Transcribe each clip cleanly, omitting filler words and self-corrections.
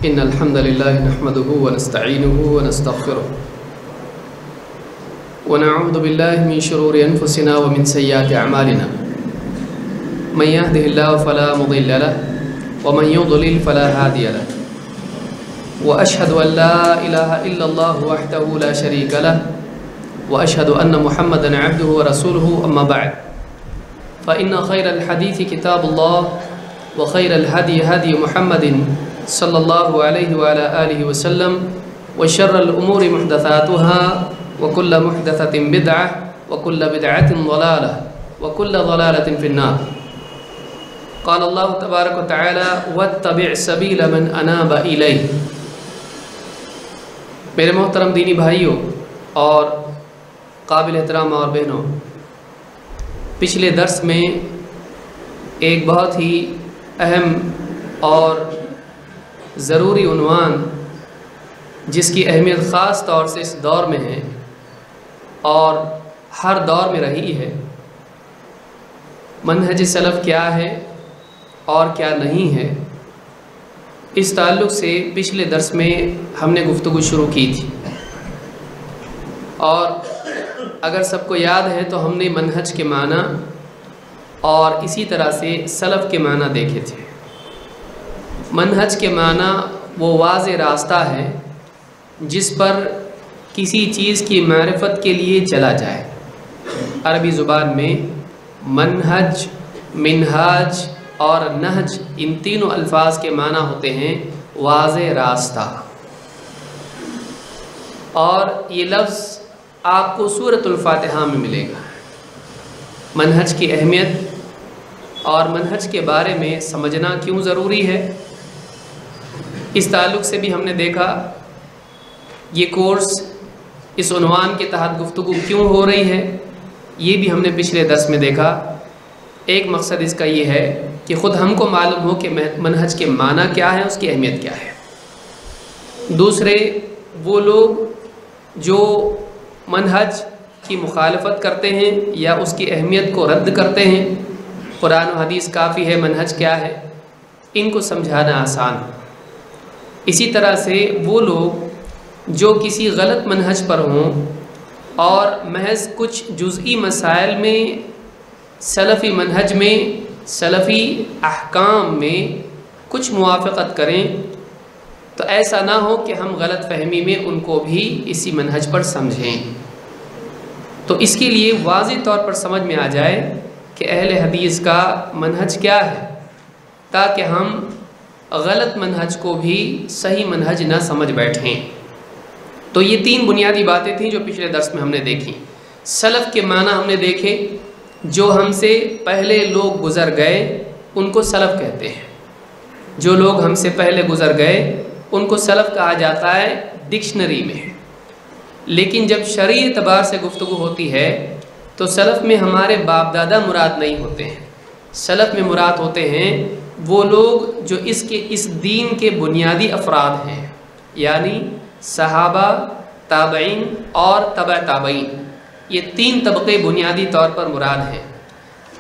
إن الحمد لله نحمده ونستعينه ونستغفره ونعوذ بالله من شرور أنفسنا ومن سيئات أعمالنا من يهده الله فلا مضل له ومن يضلل فلا هادي له وأشهد أن لا إله إلا الله وحده لا شريك له وأشهد أن محمدا عبده ورسوله أما بعد فإن خير الحديث كتاب الله وخير الهدي هدي محمد صلى الله عليه وعلى آله وسلم وشر الأمور محدثاتها وكل محدثة بدعة وكل بدعة ضلالة وكل ضلالة في النار قال الله تبارك وتعالى واتبع سبيل من أناب إليه. میرے محترم دینی بھائیوں اور قابل احترام اور بہنوں، پچھلے درس میں ایک بہت ہی اہم اور ضروری عنوان جس کی اہمیت خاص طور سے اس دور میں ہے اور ہر دور میں رہی ہے، منہج سلف کیا ہے اور کیا نہیں ہے، اس تعلق سے پچھلے درس میں ہم نے گفتگو شروع کی تھی. اور اگر سب کو یاد ہے تو ہم نے منہج کے معنی اور اسی طرح سے سلف کے معنی دیکھے تھے. منہج کے معنی وہ واضح راستہ ہے جس پر کسی چیز کی معرفت کے لیے چلا جائے. عربی زبان میں منہج، منہاج اور نہج، ان تینوں الفاظ کے معنی ہوتے ہیں واضح راستہ. اور یہ لفظ آپ کو سورۃ الفاتحہ میں ملے گا. منہج کی اہمیت اور منہج کے بارے میں سمجھنا کیوں ضروری ہے، اس تعلق سے بھی ہم نے دیکھا. یہ کورس اس عنوان کے تحت گفتگو کیوں ہو رہی ہے، یہ بھی ہم نے پچھلے درس میں دیکھا. ایک مقصد اس کا یہ ہے کہ خود ہم کو معلوم ہو کہ منہج کے معنی کیا ہے، اس کی اہمیت کیا ہے. دوسرے وہ لوگ جو منہج کی مخالفت کرتے ہیں یا اس کی اہمیت کو رد کرتے ہیں، قرآن و حدیث کافی ہے، منہج کیا ہے، ان کو سمجھانا آسان. اسی طرح سے وہ لوگ جو کسی غلط منہج پر ہوں اور محض کچھ جزئی مسائل میں سلفی منہج میں، سلفی احکام میں کچھ موافقت کریں، تو ایسا نہ ہو کہ ہم غلط فہمی میں ان کو بھی اسی منہج پر سمجھیں. تو اس کے لیے واضح طور پر سمجھ میں آ جائے کہ اہل حدیث کا منہج کیا ہے، تاکہ ہم غلط منہج کو بھی صحیح منہج نہ سمجھ بیٹھیں. تو یہ تین بنیادی باتیں تھیں جو پچھلے درس میں ہم نے دیکھی. سلف کے معنی ہم نے دیکھے، جو ہم سے پہلے لوگ گزر گئے ان کو سلف کہتے ہیں. جو لوگ ہم سے پہلے گزر گئے ان کو سلف کہا جاتا ہے ڈکشنری میں. لیکن جب شرعی اعتبار سے گفتگو ہوتی ہے تو سلف میں ہمارے باپ دادا مراد نہیں ہوتے ہیں. سلف میں مراد ہوتے ہیں وہ لوگ جو اس دین کے بنیادی افراد ہیں، یعنی صحابہ، تابعین اور تبع تابعین. یہ تین طبقے بنیادی طور پر مراد ہیں.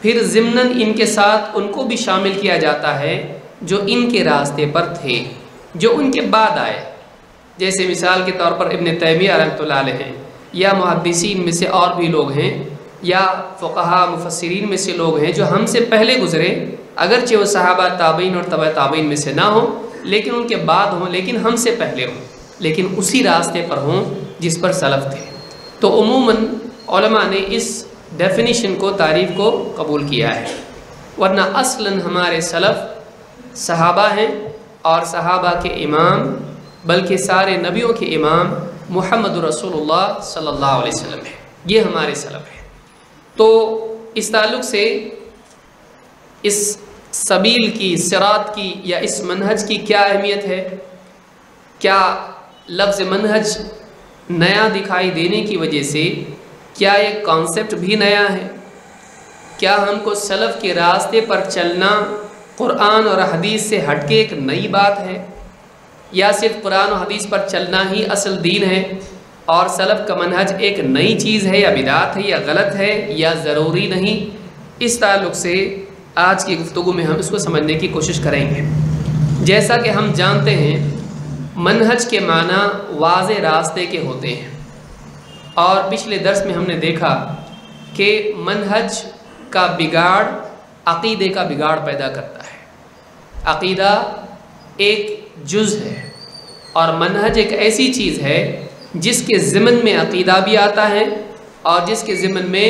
پھر ضمناً ان کے ساتھ ان کو بھی شامل کیا جاتا ہے جو ان کے راستے پر تھے، جو ان کے بعد آئے. جیسے مثال کے طور پر ابن تیمیہ رحمۃ اللہ علیہ ہیں، یا محدثین میں سے اور بھی لوگ ہیں، یا فقہا مفسرین میں سے لوگ ہیں جو ہم سے پہلے گزرے، اگرچہ وہ صحابہ، تابعین اور تبع تابعین میں سے نہ ہوں، لیکن ان کے بعد ہوں، لیکن ہم سے پہلے ہوں، لیکن اسی راستے پر ہوں جس پر سلف تھے. تو عموماً علماء نے اس ڈیفینیشن کو، تعریف کو قبول کیا ہے. ورنہ اصلاً ہمارے سلف صحابہ ہیں، اور صحابہ کے امام بلکہ سارے نبیوں کے امام محمد رسول اللہ صلی اللہ علیہ وسلم ہے. یہ ہمارے سلف ہیں. تو اس تعلق سے اس سبیل کی، صراط کی یا اس منہج کی کیا اہمیت ہے؟ کیا لفظ منہج نیا دکھائی دینے کی وجہ سے کیا یہ کانسیپٹ بھی نیا ہے؟ کیا ہم کو سلف کے راستے پر چلنا قرآن اور حدیث سے ہٹ کے ایک نئی بات ہے، یا صرف قرآن و حدیث پر چلنا ہی اصل دین ہے اور سلف کا منہج ایک نئی چیز ہے، یا بدعت ہے، یا غلط ہے، یا ضروری نہیں؟ اس تعلق سے آج کی گفتگو میں ہم اس کو سمجھنے کی کوشش کریں گے. جیسا کہ ہم جانتے ہیں منہج کے معنی واضح راستے کے ہوتے ہیں، اور پچھلے درس میں ہم نے دیکھا کہ منہج کا بگاڑ عقیدے کا بگاڑ پیدا کرتا ہے۔ عقیدہ ایک جز ہے اور منہج ایک ایسی چیز ہے جس کے ضمن میں عقیدہ بھی آتا ہے اور جس کے ضمن میں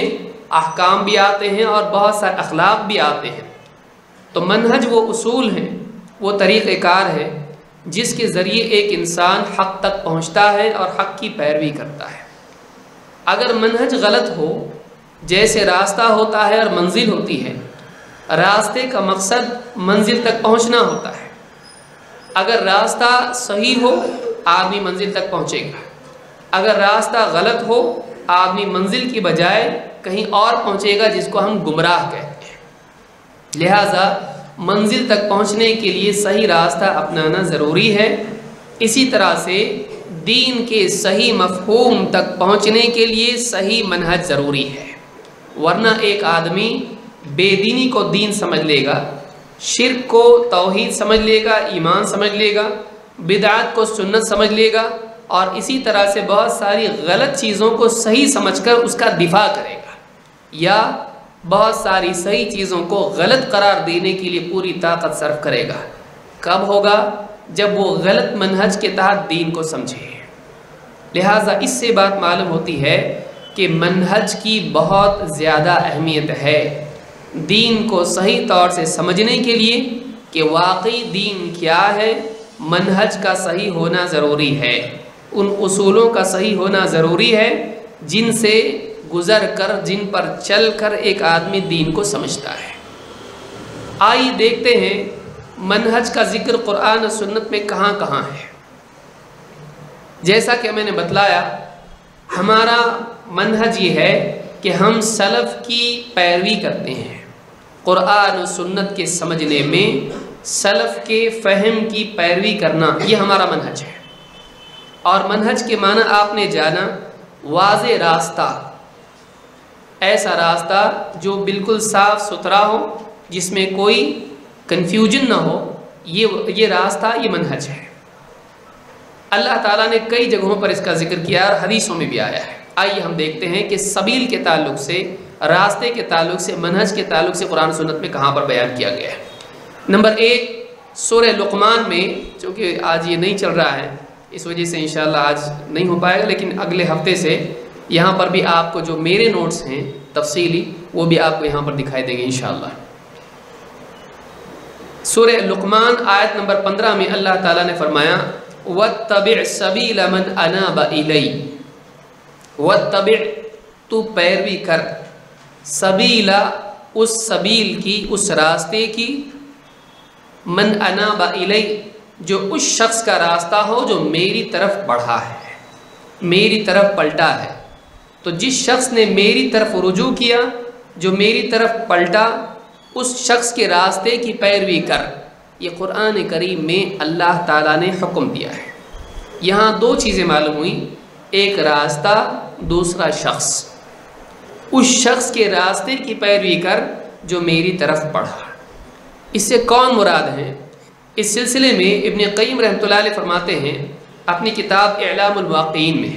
احکام بھی آتے ہیں اور بہت سارے اخلاق بھی آتے ہیں۔ تو منہج وہ اصول ہیں، وہ طریقہ کار ہے جس کے ذریعے ایک انسان حق تک پہنچتا ہے اور حق کی پیروی کرتا ہے۔ اگر منہج غلط ہو، جیسے راستہ ہوتا ہے اور منزل ہوتی ہے، راستے کا مقصد منزل تک پہنچنا ہوتا ہے۔ اگر راستہ صحیح ہو آدمی منزل تک پہنچے گا، اگر راستہ غلط ہو آدمی منزل کی بجائے کہیں اور پہنچے گا، جس کو ہم گمراہ کہتے ہیں۔ لہٰذا منزل تک پہنچنے کے لیے صحیح راستہ اپنانا ضروری ہے۔ اسی طرح سے دین کے صحیح مفہوم تک پہنچنے کے لیے صحیح منہج ضروری ہے، ورنہ ایک آدمی بے دینی کو دین سمجھ لے گا، شرک کو توحید سمجھ لے گا، ایمان سمجھ لے گا، بدعات کو سنت سمجھ لے گا، اور اسی طرح سے بہت ساری غلط چیزوں کو صحیح سمجھ کر اس کا دفاع کرے گا، یا بہت ساری صحیح چیزوں کو غلط قرار دینے کے لیے پوری طاقت صرف کرے گا۔ کب ہوگا؟ جب وہ غلط منہج کے تحت دین کو سمجھے۔ لہٰذا اس سے بات معلوم ہوتی ہے کہ منہج کی بہت زیادہ اہمیت ہے دین کو صحیح طور سے سمجھنے کے لیے کہ واقعی دین کیا ہے۔ منہج کا صحیح ہونا ضروری ہے، ان اصولوں کا صحیح ہونا ضروری ہے جن سے گزر کر، جن پر چل کر ایک آدمی دین کو سمجھتا ہے۔ آئیے دیکھتے ہیں منہج کا ذکر قرآن و سنت میں کہاں کہاں ہے۔ جیسا کہ میں نے بتلایا، ہمارا منہج یہ ہے کہ ہم سلف کی پیروی کرتے ہیں، قرآن و سنت کے سمجھنے میں سلف کے فہم کی پیروی کرنا، یہ ہمارا منہج ہے۔ اور منہج کے معنی آپ نے جانا، واضح راستہ، ایسا راستہ جو بالکل صاف ستھرا ہو، جس میں کوئی کنفیوژن نہ ہو، یہ راستہ، یہ منہج ہے۔ اللہ تعالیٰ نے کئی جگہوں پر اس کا ذکر کیا اور حدیثوں میں بھی آیا ہے۔ آئیے ہم دیکھتے ہیں کہ سبیل کے تعلق سے، راستے کے تعلق سے، منہج کے تعلق سے قرآن سنت میں کہاں پر بیان کیا گیا ہے۔ نمبر 1 سورہ لقمان میں، چونکہ آج یہ نہیں چل رہا ہے اس وجہ سے انشاءاللہ آج نہیں ہو پائے گا، لیکن اگلے ہفتے سے یہاں پر بھی آپ کو جو میرے نوٹس ہیں تفصیلی، وہ بھی آپ کو یہاں پر دکھائی دیں گے انشاءاللہ۔ سورہ لقمان آیت نمبر 15 میں اللہ تعالیٰ نے فرمایا وَاتَّبِعْ سَبِيلَ مَنْ أَنَابَ إِلَيَّ، وَاتَّبِعْ، تو پیروی کر، سبیلا، اس سبیل کی، اس راستے کی، من اناب الی، جو اس شخص کا راستہ ہو جو میری طرف بڑھا ہے، میری طرف پلٹا ہے۔ تو جس شخص نے میری طرف رجوع کیا، جو میری طرف پلٹا، اس شخص کے راستے کی پیروی کر۔ یہ قرآن کریم میں اللہ تعالیٰ نے حکم دیا ہے۔ یہاں 2 چیزیں معلوم ہوئیں، ایک راستہ، دوسرا شخص۔ اس شخص کے راستے کی پیروی کر جو میری طرف بڑھا۔ اس سے کون مراد ہیں؟ اس سلسلے میں ابن قیم رحمۃ اللہ علیہ فرماتے ہیں اپنی کتاب اعلام الواقعین میں،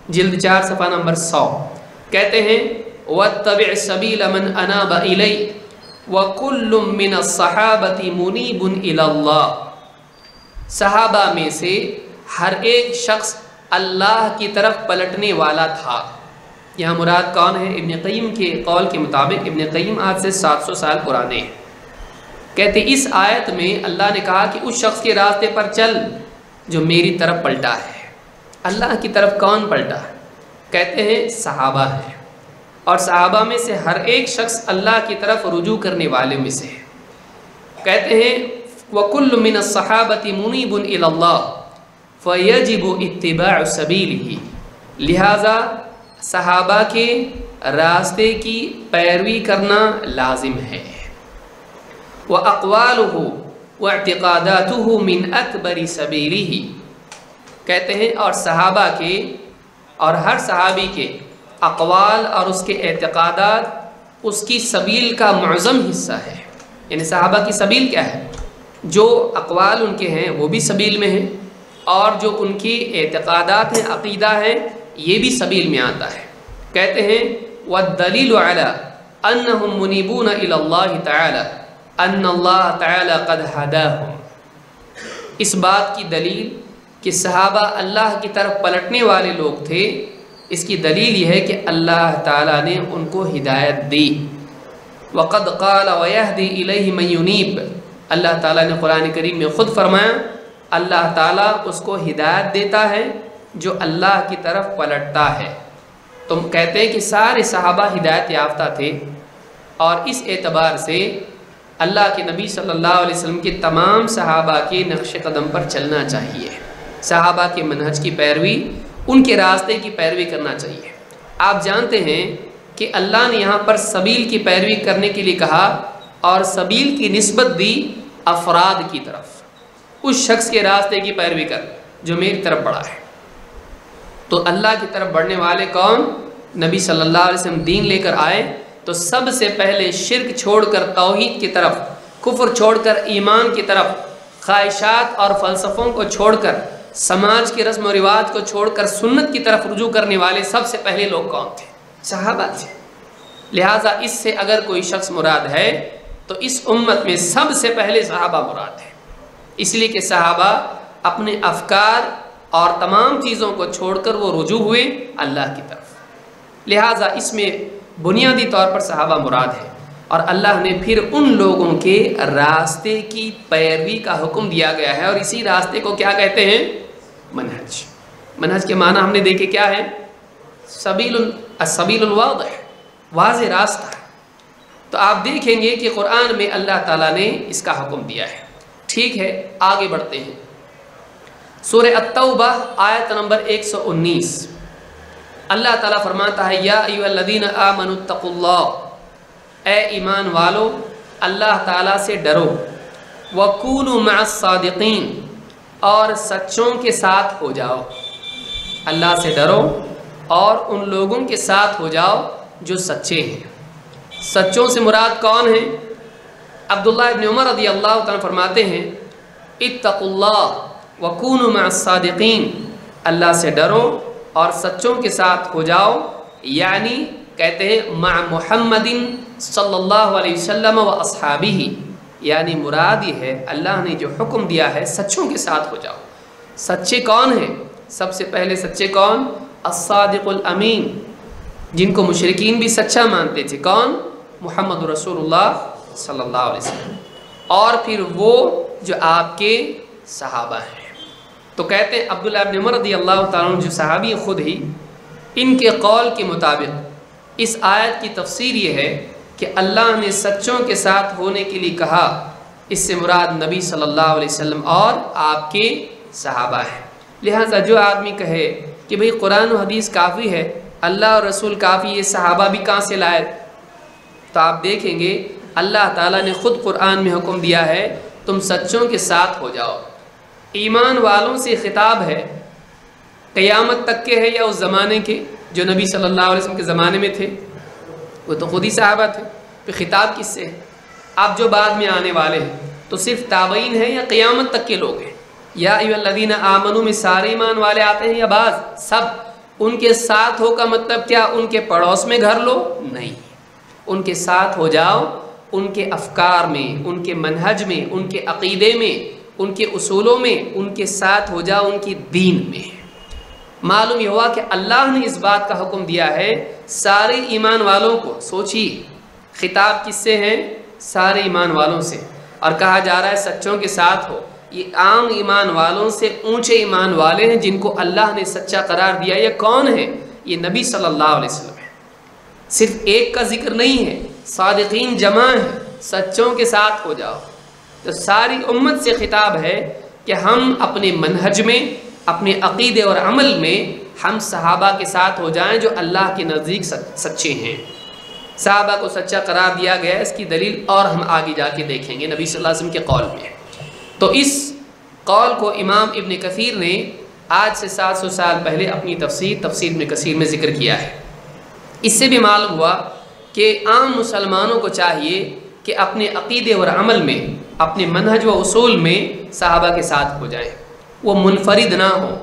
جلد 4 صفحہ نمبر 100، کہتے ہیں وَاتَّبِعْ سَبِيلَ مَنْ أَنَابَ إِلَيَّ وَكُلٌّ مِّنَ الصَّحَابَةِ مُنِيبٌ إِلَى اللَّهِ، صحابہ میں سے ہر ایک شخص اللہ کی طرف پلٹنے والا تھا۔ یہاں مراد کون ہے؟ ابن قیم کے قول کے مطابق، ابن قیم آج سے 700 سال پرانے ہیں، کہتے اس آیت میں اللہ نے کہا کہ اس شخص کے راستے پر چل جو میری طرف پلٹا ہے۔ اللہ کی طرف کون پلٹا؟ کہتے ہیں صحابہ ہیں، اور صحابہ میں سے ہر ایک شخص اللہ کی طرف رجوع کرنے والے میں سے ہے۔ کہتے ہیں وَكُلُّ مِنَ الصَّحَابَةِ مُنِيبٌ إِلَى اللَّهِ فَيَجِبُ اتِّبَاعُ سَبِيلِهِ، لہٰذا صحابہ کے راستے کی پیروی کرنا لازم ہے۔ وَأَقْوَالُهُ وَاعْتِقَادَاتُهُ مِنْ أَكْبَرِ سَبِيلِهِ، کہتے ہیں اور صحابہ کے اور ہر صحابی کے اقوال اور اس کے اعتقادات اس کی سبیل کا معظم حصہ ہے۔ یعنی صحابہ کی سبیل کیا ہے؟ جو اقوال ان کے ہیں وہ بھی سبیل میں ہیں، اور جو ان کی اعتقادات ہیں، عقیدہ ہیں، یہ بھی سبیل میں آتا ہے۔ کہتے ہیں وَالدَّلِيلُ عَلَىٰ أَنَّهُمْ مُنِيبُونَ إِلَى اللَّهِ تَعَالَىٰ أَنَّ اللَّهَ تَعَالَىٰ قَدْ هَدَاهُمْ، اس بات کی دلیل کہ صحابہ اللہ کی طرف پلٹنے والے لوگ تھے، اس کی دلیل یہ ہے کہ اللہ تعالیٰ نے ان کو ہدایت دی۔ وَقَدْ قَالَ وَيَهْدِي إِلَيْهِ مَن يُنِيبُ، اللہ تعالیٰ نے قرآن کریم میں خود فرمایا اللہ تعالیٰ اس کو ہدایت دیتا ہے جو اللہ کی طرف پلٹتا ہے۔ تم کہتے ہیں کہ سارے صحابہ ہدایت یافتہ تھے، اور اس اعتبار سے اللہ کے نبی صلی اللہ علیہ وسلم کے تمام صحابہ کے نقش قدم پر چلنا چاہیے، صحابہ کے منہج کی پیروی، ان کے راستے کی پیروی کرنا چاہیے۔ آپ جانتے ہیں کہ اللہ نے یہاں پر سبیل کی پیروی کرنے کے لیے کہا، اور سبیل کی نسبت دی افراد کی طرف، اس شخص کے راستے کی پیروی کر جو میری طرف بڑھا ہے۔ تو اللہ کی طرف بڑھنے والے کون؟ نبی صلی اللہ علیہ وسلم دین لے کر آئے تو سب سے پہلے شرک چھوڑ کر توحید کی طرف، کفر چھوڑ کر ایمان کی طرف، خواہشات اور فلسفوں کو چھوڑ کر، سماج کے رسم و رواج کو چھوڑ کر سنت کی طرف رجوع کرنے والے سب سے پہلے لوگ کون تھے؟ صحابہ تھے۔ لہٰذا اس سے اگر کوئی شخص مراد ہے تو اس امت میں سب سے پہلے صحابہ مراد ہے، اس لیے کہ صحابہ اپنے افکار اور تمام چیزوں کو چھوڑ کر وہ رجوع ہوئے اللہ کی طرف، لہٰذا اس میں بنیادی طور پر صحابہ مراد ہے۔ اور اللہ نے پھر ان لوگوں کے راستے کی پیروی کا حکم دیا گیا ہے، اور اسی راستے کو کیا کہتے ہیں؟ منہج۔ منہج کے معنی ہم نے دیکھے کیا ہے؟ السبیل الواضح، واضح راستہ۔ تو آپ دیکھیں گے کہ قرآن میں اللہ تعالیٰ نے اس کا حکم دیا ہے۔ ٹھیک ہے، آگے بڑھتے ہیں۔ سورہ التوبہ آیت نمبر 119، اللہ تعالیٰ فرماتا ہے یا ایھا الذین آمنوا اتقوا اللہ، اے ایمان والو اللہ تعالیٰ سے ڈرو، وکونوا مع الصادقین، اور سچوں کے ساتھ ہو جاؤ۔ اللہ سے ڈرو اور ان لوگوں کے ساتھ ہو جاؤ جو سچے ہیں۔ سچوں سے مراد کون ہیں؟ عبداللہ ابن عمر رضی اللہ تعالیٰ فرماتے ہیں اتقوا اللہ وکونوا مع الصادقین، اللہ سے ڈرو اور سچوں کے ساتھ ہو جاؤ، یعنی کہتے ہیں مع محمد صلی اللہ علیہ وسلم و اصحابہ، یعنی مراد یہ ہے اللہ نے جو حکم دیا ہے سچوں کے ساتھ ہو جاؤ۔ سچے کون ہیں؟ سب سے پہلے سچے کون؟ الصادق الامین، جن کو مشرکین بھی سچا مانتے تھے، کون؟ محمد رسول اللہ صلی اللہ علیہ وسلم، اور پھر وہ جو آپ کے صحابہ ہیں۔ تو کہتے ہیں عبداللہ ابن عمر رضی اللہ تعالیٰ عنہ جو صحابی خود ہی، ان کے قول کے مطابق اس آیت کی تفسیر یہ ہے کہ اللہ نے سچوں کے ساتھ ہونے کے لیے کہا، اس سے مراد نبی صلی اللہ علیہ وسلم اور آپ کے صحابہ ہیں۔ لہٰذا جو آدمی کہے کہ بھئی قرآن و حدیث کافی ہے، اللہ اور رسول کافی، یہ صحابہ بھی کہاں سے لائے؟ تو آپ دیکھیں گے اللہ تعالیٰ نے خود قرآن میں حکم دیا ہے تم سچوں کے ساتھ ہو جاؤ۔ ایمان والوں سے خطاب ہے، قیامت تک کے ہے یا اس زمانے کے جو نبی صلی اللہ علیہ وسلم کے زمانے میں تھے؟ وہ تو خود ہی صحابہ تھے، پھر خطاب کس سے ہے؟ آپ جو بعد میں آنے والے ہیں تو صرف تابعین ہیں یا قیامت تک کے لوگ ہیں؟ یا ایھا الذین آمنوا میں سارے ایمان والے آتے ہیں یا بعض؟ سب۔ ان کے ساتھ ہو کا مطلب کیا ان کے پڑوس میں گھر لو؟ نہیں، ان کے ساتھ ہو جاؤ، ان کے افکار میں، ان کے منہج میں، ان کے عقیدے میں، ان کے اصولوں میں، ان کے ساتھ ہو جاؤ، ان کی دین میں۔ معلوم یہ ہوا کہ اللہ نے اس بات کا حکم دیا ہے سارے ایمان والوں کو۔ سوچیے خطاب کس سے ہے؟ سارے ایمان والوں سے، اور کہا جا رہا ہے سچوں کے ساتھ ہو۔ یہ عام ایمان والوں سے اونچے ایمان والے ہیں جن کو اللہ نے سچا قرار دیا۔ یہ کون ہے؟ یہ نبی صلی اللہ علیہ وسلم ہے۔ صرف ایک کا ذکر نہیں ہے، صادقین جمع ہیں، سچوں کے ساتھ ہو جاؤ۔ تو ساری امت سے خطاب ہے کہ ہم اپنے منہج میں، اپنے عقیدے اور عمل میں ہم صحابہ کے ساتھ ہو جائیں جو اللہ کے نزدیک سچے ہیں۔ صحابہ کو سچا قرار دیا گیا ہے، اس کی دلیل اور ہم آگے جا کے دیکھیں گے نبی صلی اللہ علیہ وسلم کے قول میں۔ تو اس قول کو امام ابن کثیر نے آج سے 700 سال پہلے اپنی تفسیر ابن کثیر میں ذکر کیا ہے۔ اس سے بھی معلوم ہوا کہ عام مسلمانوں کو چاہیے کہ اپنے عقیدے اور عمل میں، اپنے منہج و اصول میں صحابہ کے ساتھ ہو جائیں۔ وہ منفرد نہ ہو،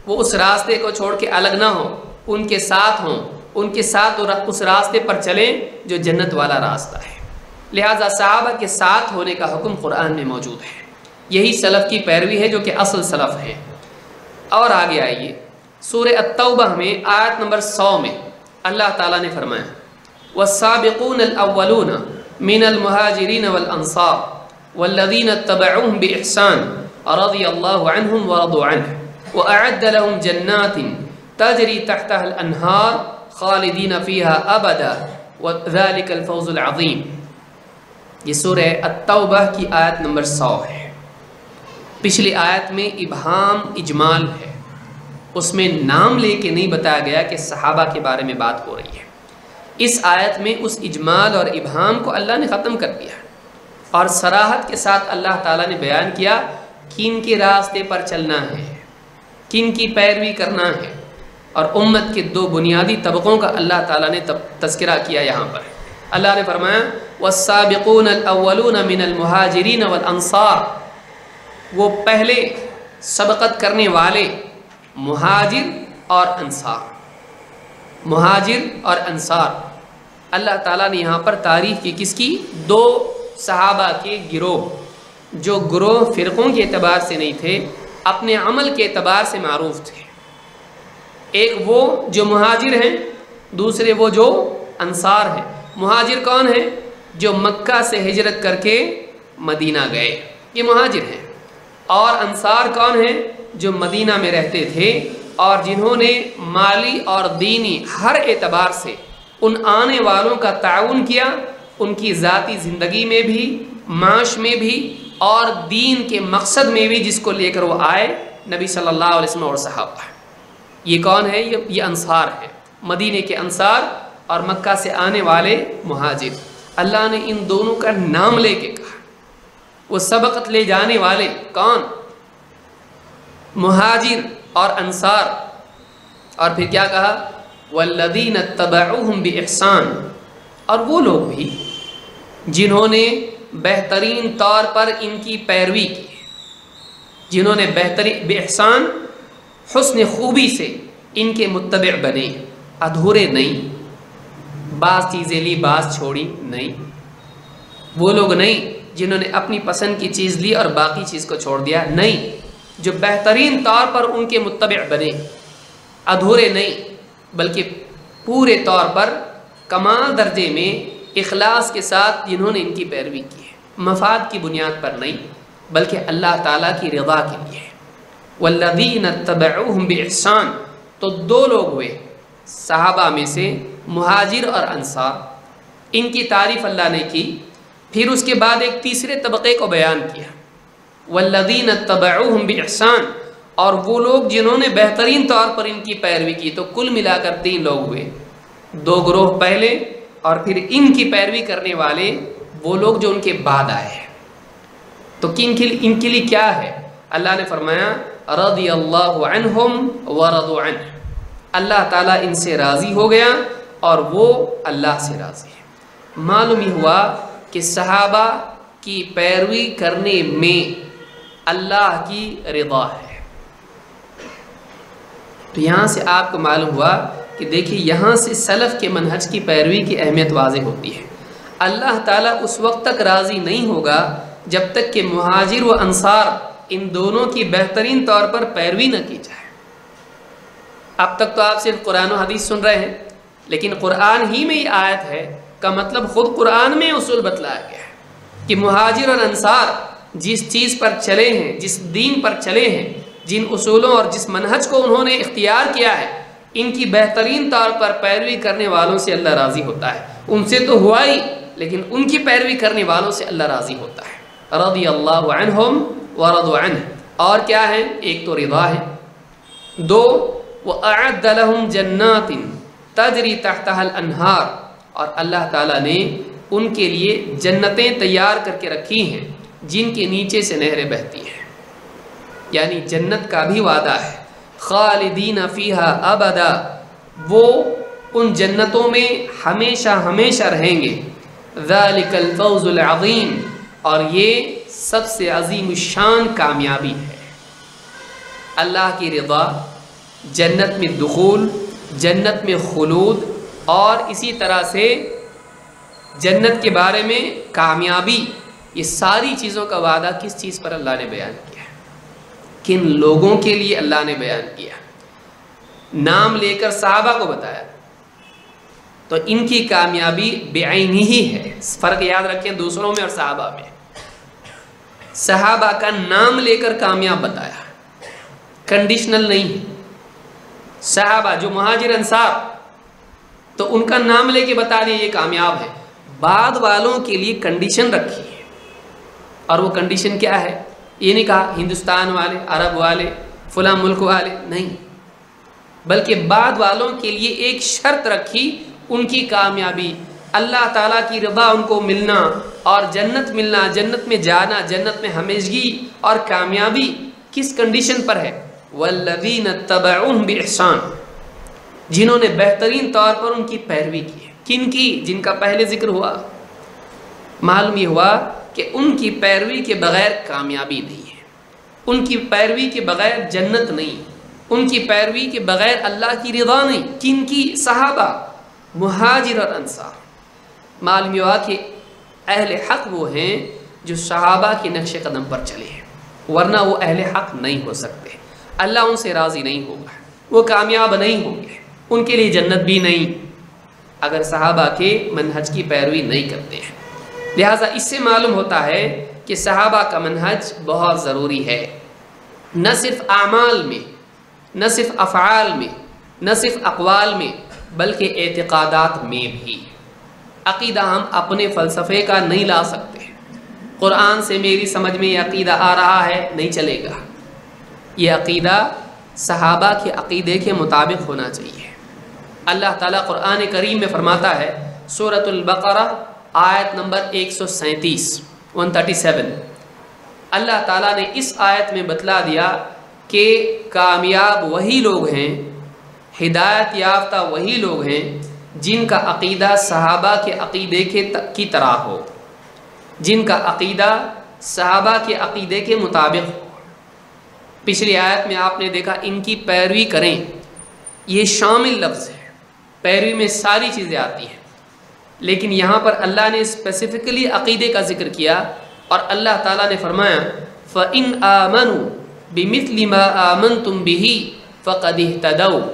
وہ اس راستے کو چھوڑ کے الگ نہ ہو، ان کے ساتھ ہوں، ان کے ساتھ اس راستے پر چلیں جو جنت والا راستہ ہے۔ لہٰذا صحابہ کے ساتھ ہونے کا حکم قرآن میں موجود ہے۔ یہی سلف کی پیروی ہے جو کہ اصل سلف ہے۔ اور آگے آئیے سورہ التوبہ میں آیت نمبر 100 میں اللہ تعالیٰ نے فرمایا والسابقون الاولون من المہاجرین والانصار والذین اتبعوهم بإحسان رضی اللہ عنہم ورضوا عنہ وأعد لهم جنات تجری تحتها الانہار خالدین فیہا ابدا وذلک الفوز العظیم۔ یہ سورہ التوبہ کی آیت نمبر 100 ہے۔ پچھلی آیت میں ابہام اجمال ہے، اس میں نام لے کے نہیں بتایا گیا کہ صحابہ کے بارے میں بات ہو رہی ہے۔ اس آیت میں اس اجمال اور ابہام کو اللہ نے ختم کر دیا اور صراحت کے ساتھ اللہ تعالیٰ نے بیان کیا کن کے راستے پر چلنا ہے، کن کی پیروی کرنا ہے، اور امت کے دو بنیادی طبقوں کا اللہ تعالیٰ نے تذکرہ کیا یہاں پر۔ اللہ نے فرمایا والسابقون الاولون من المہاجرین والانصار، وہ پہلے سبقت کرنے والے مہاجر اور انصار، مہاجر اور انصار۔ اللہ تعالیٰ نے یہاں پر تعریف کی کس کی؟ دو صحابہ کے گروہ، جو گروہ فرقوں کے اعتبار سے نہیں تھے، اپنے عمل کے اعتبار سے معروف تھے۔ ایک وہ جو مہاجر ہیں، دوسرے وہ جو انصار ہیں۔ مہاجر کون ہیں؟ جو مکہ سے ہجرت کر کے مدینہ گئے، یہ مہاجر ہیں۔ اور انصار کون ہیں؟ جو مدینہ میں رہتے تھے اور جنہوں نے مالی اور دینی ہر اعتبار سے ان آنے والوں کا تعاون کیا، ان کی ذاتی زندگی میں بھی، معاش میں بھی، اور دین کے مقصد میں بھی، جس کو لے کر وہ آئے نبی صلی اللہ علیہ وسلم اور صحابہ۔ یہ کون ہے؟ یہ انصار ہے، مدینے کے انصار اور مکہ سے آنے والے مہاجر۔ اللہ نے ان دونوں کا نام لے کے کہا، وہ سبقت لے جانے والے کون؟ مہاجر اور انصار۔ اور پھر کیا کہا؟ والذین اتبعوہم بإحسان، اور وہ لوگ بھی جنہوں نے بہترین طور پر ان کی پیروی کی، جنہوں نے بہترین بإحسان حسن خوبی سے ان کے متبع بنے، ادھورے نہیں، بعض چیزیں لی بعض چھوڑی نہیں۔ وہ لوگ نہیں جنہوں نے اپنی پسند کی چیز لی اور باقی چیز کو چھوڑ دیا، نہیں، جو بہترین طور پر ان کے متبع بنے، ادھورے نہیں بلکہ پورے طور پر کمال درجے میں اخلاص کے ساتھ جنہوں نے ان کی پیروی کی ہے، مفاد کی بنیاد پر نہیں بلکہ اللہ تعالیٰ کی رضا کے لیے۔ والذین اتبعوہم بإحسان، تو دو لوگ ہوئے صحابہ میں سے، مہاجر اور انصار، ان کی تعریف اللہ نے کی۔ پھر اس کے بعد ایک تیسرے طبقے کو بیان کیا، والذین اتبعوہم بإحسان، اور وہ لوگ جنہوں نے بہترین طور پر ان کی پیروی کی۔ تو کل ملا کر 3 لوگ ہوئے، 2 گروہ پہلے اور پھر ان کی پیروی کرنے والے وہ لوگ جو ان کے بعد آئے ہیں۔ تو ان کے لیے کیا ہے؟ اللہ نے فرمایا رضی اللہ عنہم ورضوا عنہ، اللہ تعالیٰ ان سے راضی ہو گیا اور وہ اللہ سے راضی ہے۔ معلوم ہی ہوا کہ صحابہ کی پیروی کرنے میں اللہ کی رضا ہے۔ تو یہاں سے آپ کو معلوم ہوا کہ دیکھیے یہاں سے سلف کے منہج کی پیروی کی اہمیت واضح ہوتی ہے۔ اللہ تعالیٰ اس وقت تک راضی نہیں ہوگا جب تک کہ مہاجر و انصار ان دونوں کی بہترین طور پر پیروی نہ کی جائے۔ اب تک تو آپ صرف قرآن و حدیث سن رہے ہیں، لیکن قرآن ہی میں یہ آیت ہے کا مطلب خود قرآن میں اصول بتلایا گیا ہے کہ مہاجر اور انصار جس چیز پر چلے ہیں، جس دین پر چلے ہیں، جن اصولوں اور جس منہج کو انہوں نے اختیار کیا ہے، ان کی بہترین طور پر پیروی کرنے والوں سے اللہ راضی ہوتا ہے۔ ان سے تو ہوا ہی، لیکن ان کی پیروی کرنے والوں سے اللہ راضی ہوتا ہے۔ رضی اللہ عنہم ورضوا عنہ، اور کیا ہے؟ ایک تو رضا ہے، 2 وَأَعَدَّ لَهُمْ جَنَّاتٍ تَجْرِي تَحْتَهَا الْأَنْهَارِ، اور اللہ تعالیٰ نے ان کے لیے جنتیں تیار کر کے رکھی ہیں جن کے نیچے سے نہریں بہتی ہیں، یعنی جنت کا بھی وعدہ ہے۔ خالدین فیہا ابدا، وہ ان جنتوں میں ہمیشہ ہمیشہ رہیں گے۔ ذالک الفوز العظیم، اور یہ سب سے عظیم الشان کامیابی ہے۔ اللہ کی رضا، جنت میں دخول، جنت میں خلود، اور اسی طرح سے جنت کے بارے میں کامیابی، یہ ساری چیزوں کا وعدہ کس چیز پر اللہ نے بیان کیا ہے؟ کن لوگوں کے لیے اللہ نے بیان کیا؟ نام لے کر صحابہ کو بتایا، تو ان کی کامیابی بعینی ہی ہے۔ فرق یاد رکھیں دوسروں میں اور صحابہ میں۔ صحابہ کا نام لے کر کامیاب بتایا، کنڈیشنل نہیں ہے۔ صحابہ جو مہاجر انصار، تو ان کا نام لے کے بتا دیں یہ کامیاب ہے۔ بعد والوں کے لیے کنڈیشن رکھی ہے، اور وہ کنڈیشن کیا ہے؟ یہ نہیں کہا ہندوستان والے، عرب والے، فلاں ملک والے، نہیں، بلکہ بعد والوں کے لیے ایک شرط رکھی، ان کی کامیابی، اللہ تعالیٰ کی رضا ان کو ملنا اور جنت ملنا، جنت میں جانا، جنت میں ہمیشگی اور کامیابی کس کنڈیشن پر ہے؟ والذین اتبعوہم بإحسان، جنہوں نے بہترین طور پر ان کی پیروی کی ہے۔ کن کی؟ جن کا پہلے ذکر ہوا۔ معلوم یہ ہوا کہ ان کی پیروی کے بغیر کامیابی نہیں ہے، ان کی پیروی کے بغیر جنت نہیں، ان کی پیروی کے بغیر اللہ کی رضا نہیں۔ کن کی؟ صحابہ، مہاجر اور انصار۔ معلوم یہ ہوا کہ اہل حق وہ ہیں جو صحابہ کے نقش قدم پر چلے ہیں، ورنہ وہ اہل حق نہیں ہو سکتے۔ اللہ ان سے راضی نہیں ہوگا، وہ کامیاب نہیں ہوں گے، ان کے لیے جنت بھی نہیں اگر صحابہ کے منہج کی پیروی نہیں کرتے ہیں۔ لہٰذا اس سے معلوم ہوتا ہے کہ صحابہ کا منہج بہت ضروری ہے، نہ صرف اعمال میں، نہ صرف افعال میں، نہ صرف اقوال میں، بلکہ اعتقادات میں بھی۔ عقیدہ ہم اپنے فلسفے کا نہیں لا سکتے۔ قرآن سے میری سمجھ میں یہ عقیدہ آ رہا ہے، نہیں چلے گا۔ یہ عقیدہ صحابہ کے عقیدے کے مطابق ہونا چاہیے۔ اللہ تعالیٰ قرآن کریم میں فرماتا ہے، سورۃ البقرہ آیت نمبر 137، اللہ تعالیٰ نے اس آیت میں بتلا دیا کہ کامیاب وہی لوگ ہیں، ہدایت یافتہ وہی لوگ ہیں جن کا عقیدہ صحابہ کے عقیدے کی طرح ہو، جن کا عقیدہ صحابہ کے عقیدے کے مطابق ہو۔ پچھلی آیت میں آپ نے دیکھا ان کی پیروی کریں، یہ شامل لفظ ہے، پیروی میں ساری چیزیں آتی ہیں، لیکن یہاں پر اللہ نے اسپیسیفکلی عقیدے کا ذکر کیا، اور اللہ تعالیٰ نے فرمایا فَإِنْ آمَنُوا بِمِثْلِ مَا آمَنْتُمْ بِهِ فَقَدِ اهْتَدَوْا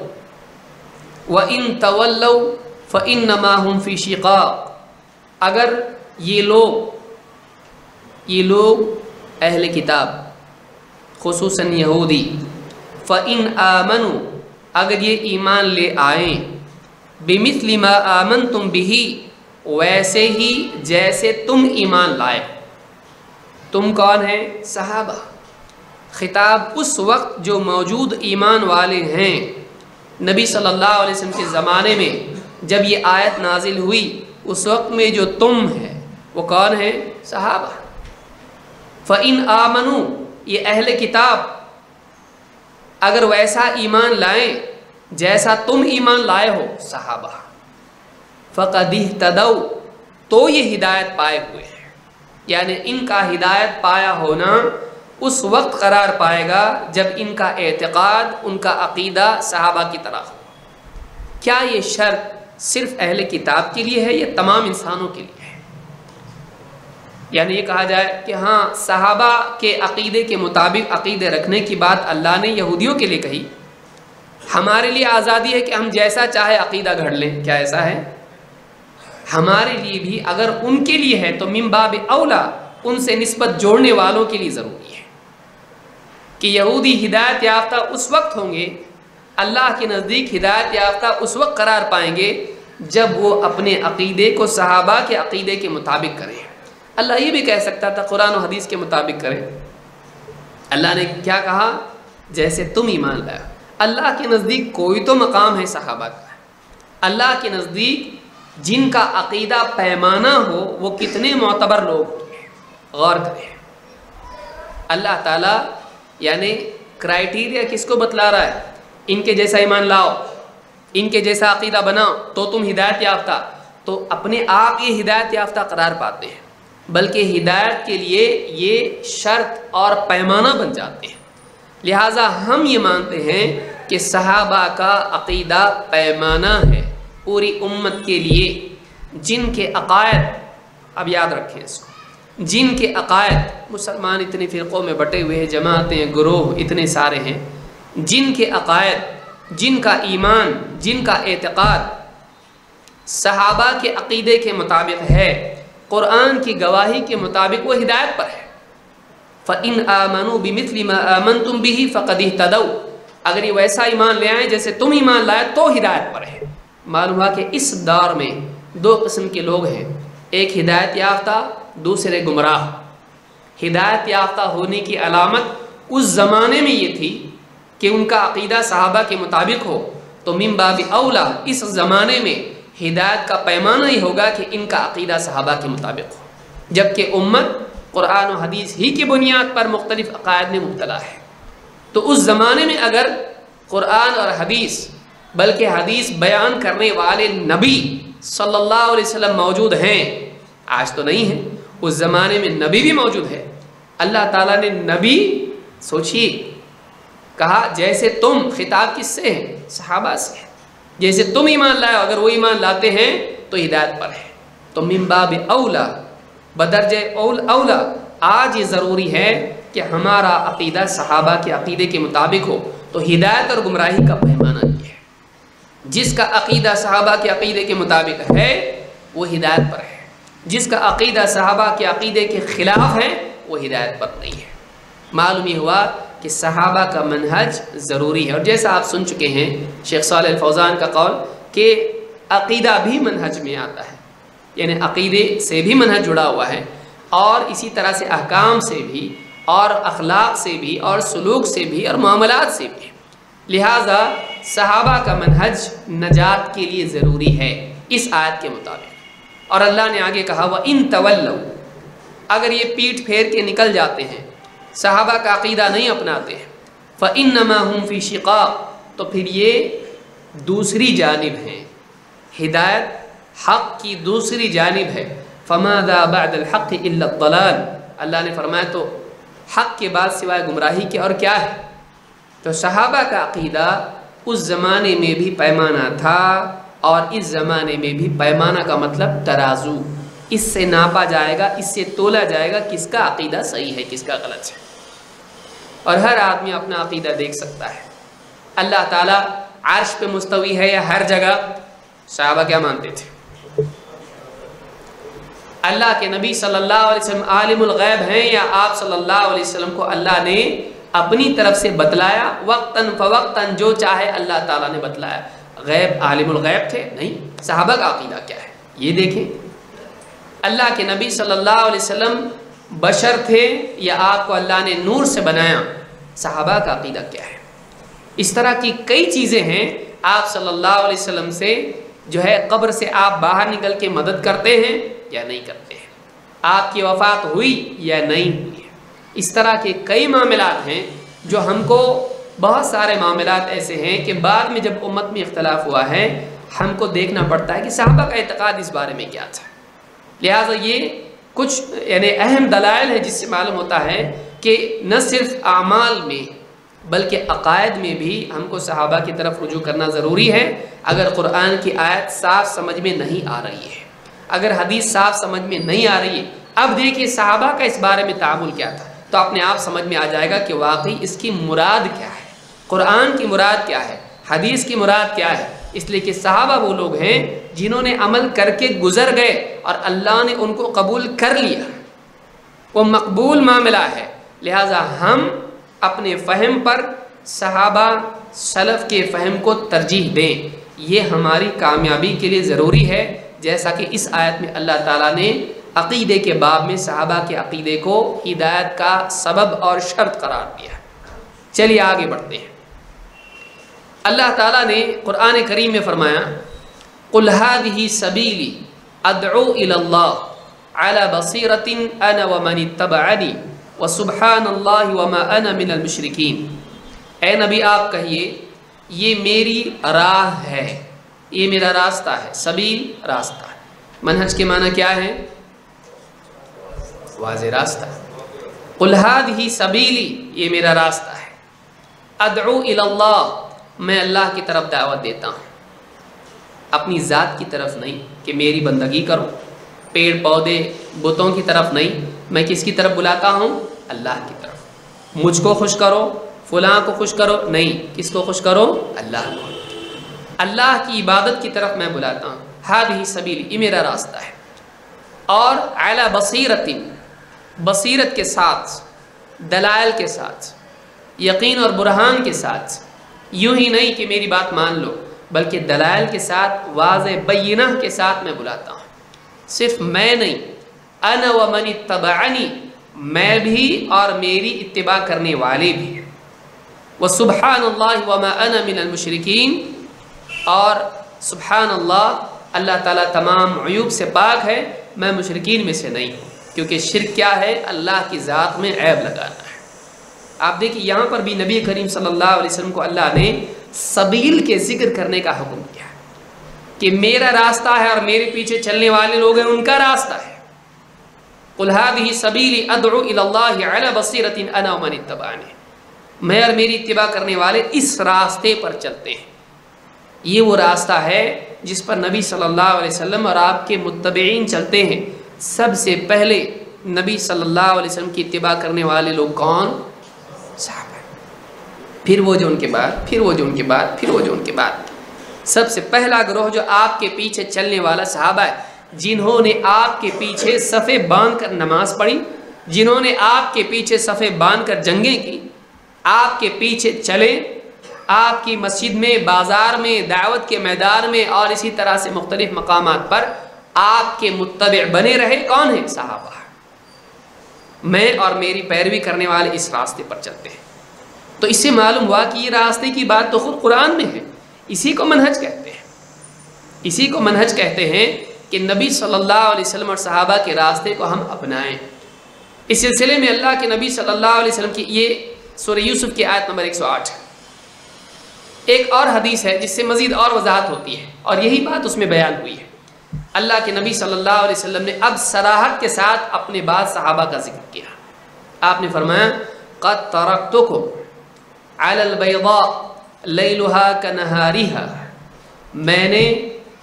وَإِنْ تَوَلَّوْا فَإِنَّمَا هُمْ فِي شِقَاقٍ، اگر یہ لوگ اہل کتاب خصوصاً یہودی، فَإِنْ آمَنُوا، اگر یہ ایمان لے آئیں، بِمِثْلِ مَا آمَنْتُمْ بِهِ، ویسے ہی جیسے تم ایمان لائے۔ تم کون ہیں؟ صحابہ۔ خطاب اس وقت جو موجود ایمان والے ہیں، نبی صلی اللہ علیہ وسلم کے زمانے میں جب یہ آیت نازل ہوئی، اس وقت میں جو تم ہے وہ کون ہے؟ صحابہ۔ فَإِنْ آمَنُوا، یہ اہل کتاب اگر ویسا ایمان لائیں جیسا تم ایمان لائے ہو، صحابہ، فَقَدِ اهْتَدَوْا، تو یہ ہدایت پائے ہوئے ہیں۔ یعنی ان کا ہدایت پایا ہونا اس وقت قرار پائے گا جب ان کا اعتقاد، ان کا عقیدہ صحابہ کی طرح ہو۔ کیا یہ شرط صرف اہل کتاب کے لیے ہے یا تمام انسانوں کے لیے ہے؟ یعنی یہ کہا جائے کہ ہاں صحابہ کے عقیدے کے مطابق عقیدے رکھنے کی بات اللہ نے یہودیوں کے لیے کہی، ہمارے لیے آزادی ہے کہ ہم جیسا چاہے عقیدہ گھڑ لیں، کیا ایسا ہے؟ ہمارے لیے بھی اگر ان کے لیے ہے تو من باب اولا ان سے نسبت جوڑنے والوں کے لیے ضروری ہے کہ یہودی ہدایت یافتہ اس وقت ہوں گے، اللہ کے نزدیک ہدایت یافتہ اس وقت قرار پائیں گے جب وہ اپنے عقیدے کو صحابہ کے عقیدے کے مطابق کریں۔ اللہ یہ بھی کہہ سکتا تھا قرآن و حدیث کے مطابق کریں۔ اللہ نے کیا کہا؟ جیسے تم ایمان لائے۔ اللہ کے نزدیک کوئی تو مقام ہے صحابہ کا۔ اللہ کے نزدیک جن کا عقیدہ پیمانہ ہو وہ کتنے معتبر لوگ ہیں، غور کریں۔ اللہ تعالیٰ یعنی کرائیٹیریا کس کو بتلا رہا ہے؟ ان کے جیسا ایمان لاؤ، ان کے جیسا عقیدہ بناؤ تو تم ہدایت یافتہ، تو اپنے آپ یہ ہدایت یافتہ قرار پاتے ہیں، بلکہ ہدایت کے لیے یہ شرط اور پیمانہ بن جاتے ہیں لہٰذا ہم یہ مانتے ہیں کہ صحابہ کا عقیدہ پیمانہ ہے پوری امت کے لیے، جن کے عقائد، اب یاد رکھیں اس کو، جن کے عقائد، مسلمان اتنے فرقوں میں بٹے ہوئے ہیں، جماعتیں، گروہ اتنے سارے ہیں، جن کے عقائد، جن کا ایمان، جن کا اعتقاد صحابہ کے عقیدے کے مطابق ہے، قرآن کی گواہی کے مطابق، وہ ہدایت پر ہے۔ فَإِنْ آمَنُوا بِمِثْلِ مَا آمَنْتُمْ بِهِ فَقَدِ اهْتَدَوْا، اگر یہ ویسا ایمان لے آئیں جیسے تم ایمان لائے تو ہدایت پر ہے۔ معلوم ہوا کہ اس دور میں دو قسم کے لوگ ہیں، ایک ہدایت یافتہ، دوسرے گمراہ۔ ہدایت یافتہ ہونے کی علامت اس زمانے میں یہ تھی کہ ان کا عقیدہ صحابہ کے مطابق ہو، تو من باب اولا اس زمانے میں ہدایت کا پیمانہ ہی ہوگا کہ ان کا عقیدہ صحابہ کے مطابق ہو، جبکہ امت قرآن و حدیث ہی کی بنیاد پر مختلف عقائد میں مبتلا ہے۔ تو اس زمانے میں اگر قرآن اور حدیث، بلکہ حدیث بیان کرنے والے نبی صلی اللہ علیہ وسلم موجود ہیں، آج تو نہیں ہے، اس زمانے میں نبی بھی موجود ہے۔ اللہ تعالیٰ نے نبی، سوچئے، کہا جیسے تم، خطاب کس سے ہے؟ صحابہ سے ہے، جیسے تم ایمان لائے، اگر وہ ایمان لاتے ہیں تو ہدایت پر ہے۔ تو من باب اولا، بدرجہ اولا آج یہ ضروری ہے کہ ہمارا عقیدہ صحابہ کے عقیدے کے مطابق ہو، تو ہدایت اور گمراہی کا پیمانہ یہ ہے۔ جس کا عقیدہ صحابہ کے عقیدے کے مطابق ہے وہ ہدایت پر ہے، جس کا عقیدہ صحابہ کے عقیدے کے خلاف ہے وہ ہدایت پر نہیں ہے۔ معلوم یہ ہوا کہ صحابہ کا منہج ضروری ہے، اور جیسا آپ سن چکے ہیں شیخ صالح الفوزان کا قول کہ عقیدہ بھی منہج میں آتا ہے، یعنی عقیدے سے بھی منہج جڑا ہوا ہے، اور اسی طرح سے احکام سے بھی، اور اخلاق سے بھی، اور سلوک سے بھی، اور معاملات سے بھی۔ لہٰذا صحابہ کا منہج نجات کے لیے ضروری ہے اس آیت کے مطابق۔ اور اللہ نے آگے کہا وَإِن تَوَلَّوْا، اگر یہ پیٹھ پھیر کے نکل جاتے ہیں، صحابہ کا عقیدہ نہیں اپناتے ہیں، فَإِنَّمَا هُمْ فِي شِقَاقٍ، تو پھر یہ دوسری جانب ہیں، ہدایت حق کی دوسری جانب ہے۔ فَمَاذَا بَعْدَ الْحَقِّ إِلَّا الضَّلَالِ، اللہ نے فرمایا تو حق کے بعد سوائے گمراہی کے اور کیا ہے؟ تو صحابہ کا عقیدہ اس زمانے میں بھی پیمانہ تھا، اور اس زمانے میں بھی پیمانہ کا مطلب ترازو، اس سے ناپا جائے گا، اس سے تولا جائے گا کس کا عقیدہ صحیح ہے، کس کا غلط ہے، اور ہر آدمی اپنا عقیدہ دیکھ سکتا ہے۔ اللہ تعالیٰ عرش پہ مستوی ہے یا ہر جگہ؟ صحابہ کیا مانتے تھے؟ اللہ کے نبی صلی اللہ علیہ وسلم عالم الغیب ہیں، یا آپ صلی اللہ علیہ وسلم کو اللہ نے اپنی طرف سے بتلایا وقتاً فوقتاً، جو چاہے اللہ تعالیٰ نے بتلایا؟ غیب، عالم الغیب تھے؟ نہیں۔ صحابہ کا عقیدہ کیا ہے یہ دیکھیں۔ اللہ کے نبی صلی اللہ علیہ وسلم بشر تھے یا آپ کو اللہ نے نور سے بنایا؟ صحابہ کا عقیدہ کیا ہے؟ اس طرح کی کئی چیزیں ہیں۔ آپ صلی اللہ علیہ وسلم سے جو ہے قبر سے آپ باہر نکل کے مدد کرتے ہیں یا نہیں کرتے ہیں؟ آپ کی وفات ہوئی یا نہیں ہوئی ہے؟ اس طرح کے کئی معاملات ہیں جو ہم کو، بہت سارے معاملات ایسے ہیں کہ بعد میں جب امت میں اختلاف ہوا ہے ہم کو دیکھنا پڑتا ہے کہ صحابہ کا اعتقاد اس بارے میں کیا تھا۔ لہٰذا یہ کچھ یعنی اہم دلائل ہے جس سے معلوم ہوتا ہے کہ نہ صرف اعمال میں بلکہ عقائد میں بھی ہم کو صحابہ کی طرف رجوع کرنا ضروری ہے۔ اگر قرآن کی آیت صاف سمجھ میں نہیں آ رہی ہے، اگر حدیث صاف سمجھ میں نہیں آ رہی ہے، اب دیکھیے صحابہ کا اس بارے میں تعامل کیا تھا، تو اپنے آپ سمجھ میں آ جائے گا کہ واقعی اس کی مراد کیا ہے، قرآن کی مراد کیا ہے، حدیث کی مراد کیا ہے۔ اس لیے کہ صحابہ وہ لوگ ہیں جنہوں نے عمل کر کے گزر گئے اور اللہ نے ان کو قبول کر لیا، وہ مقبول معاملہ ہے۔ لہٰذا ہم اپنے فہم پر صحابہ سلف کے فہم کو ترجیح دیں، یہ ہماری کامیابی کے لیے ضروری ہے، جیسا کہ اس آیت میں اللہ تعالیٰ نے عقیدے کے باب میں صحابہ کے عقیدے کو ہدایت کا سبب اور شرط قرار دیا۔ چلیے آگے بڑھتے ہیں۔ اللہ تعالیٰ نے قرآن کریم میں فرمایا قُلْ هَٰذِهِ سَبِيلِي أَدْعُو إِلَى اللَّهِ عَلَى بَصِيرَةٍ أَنَا وَمَنِ اتَّبَعَنِي وَسُبْحَانَ اللَّهِ وَمَا أَنَا مِنَ الْمُشْرِكِينَ، اے نبی آپ کہیے یہ میری راہ ہے، یہ میرا راستہ ہے۔ سبیل راستہ، منہج کے معنی کیا ہے؟ واضح راستہ۔ قُلْ هَٰذِهِ سَبِيلِي، یہ میرا راستہ ہے۔ ادعو الی اللہ، میں اللہ کی طرف دعوت دیتا ہوں، اپنی ذات کی طرف نہیں کہ میری بندگی کرو، پیڑ پودے بتوں کی طرف نہیں، میں کس کی طرف بلاتا ہوں؟ اللہ کی طرف۔ مجھ کو خوش کرو، فلاں کو خوش کرو، نہیں، کس کو خوش کرو؟ اللہ کو۔ اللہ کی عبادت کی طرف میں بلاتا ہوں، ہذہ سبیلی، یہ میرا راستہ ہے، اور علی بصیرۃ، بصیرت کے ساتھ، دلائل کے ساتھ، یقین اور برہان کے ساتھ، یوں ہی نہیں کہ میری بات مان لو، بلکہ دلائل کے ساتھ، واضح بینہ کے ساتھ میں بلاتا ہوں۔ صرف میں نہیں، انا ومن اتبعنی، میں بھی اور میری اتباع کرنے والے بھی، وسبحان اللہ وما انا من المشرکین، اور سبحان اللہ، اللہ تعالیٰ تمام عیوب سے پاک ہے، میں مشرکین میں سے نہیں ہوں، کیونکہ شرک کیا ہے؟ اللہ کی ذات میں عیب لگانا ہے۔ آپ دیکھیں یہاں پر بھی نبی کریم صلی اللہ علیہ وسلم کو اللہ نے سبیل کے ذکر کرنے کا حکم کیا کہ میرا راستہ ہے اور میرے پیچھے چلنے والے لوگ ہیں، ان کا راستہ ہے۔ قل هذه سبیلی ادعو الی اللہ علی بصیرۃ انا ومن اتبعنی، میں اور میری اتباع کرنے والے اس راستے پر چلتے ہیں۔ یہ وہ راستہ ہے جس پر نبی صلی اللہ علیہ وسلم اور آپ کے متبعین چلتے ہیں۔ سب سے پہلے نبی صلی اللہ علیہ وسلم کی اتباع کرنے والے لوگ کون؟ صحابہ، پھر وہ جو ان کے بعد، پھر وہ جو ان کے بعد، پھر وہ جو ان کے بعد۔ سب سے پہلا گروہ جو آپ کے پیچھے چلنے والا صحابہ ہے، جنہوں نے آپ کے پیچھے صفیں باندھ کر نماز پڑھی، جنہوں نے آپ کے پیچھے صفیں باندھ کر جنگیں کی، آپ کے پیچھے چلے، آپ کی مسجد میں، بازار میں، دعوت کے میدان میں، اور اسی طرح سے مختلف مقامات پر آپ کے متبع بنے رہے۔ کون ہیں؟ صحابہ۔ میں اور میری پیروی کرنے والے اس راستے پر چلتے ہیں۔ تو اس سے معلوم ہوا کہ یہ راستے کی بات تو خود قرآن میں ہے، اسی کو منہج کہتے ہیں، اسی کو منہج کہتے ہیں کہ نبی صلی اللہ علیہ وسلم اور صحابہ کے راستے کو ہم اپنائیں۔ اس سلسلے میں اللہ کے نبی صلی اللہ علیہ وسلم کی یہ سورہ یوسف کی آیت نمبر 108 ہے۔ ایک اور حدیث ہے جس سے مزید اور وضاحت ہوتی ہے، اور یہی بات اس میں بیان ہوئی ہے۔ اللہ کے نبی صلی اللہ علیہ وسلم نے اب صراحت کے ساتھ اپنے بعد صحابہ کا ذکر کیا۔ آپ نے فرمایا قد ترکتکم علی البیضاء لیلها کنہارها، میں نے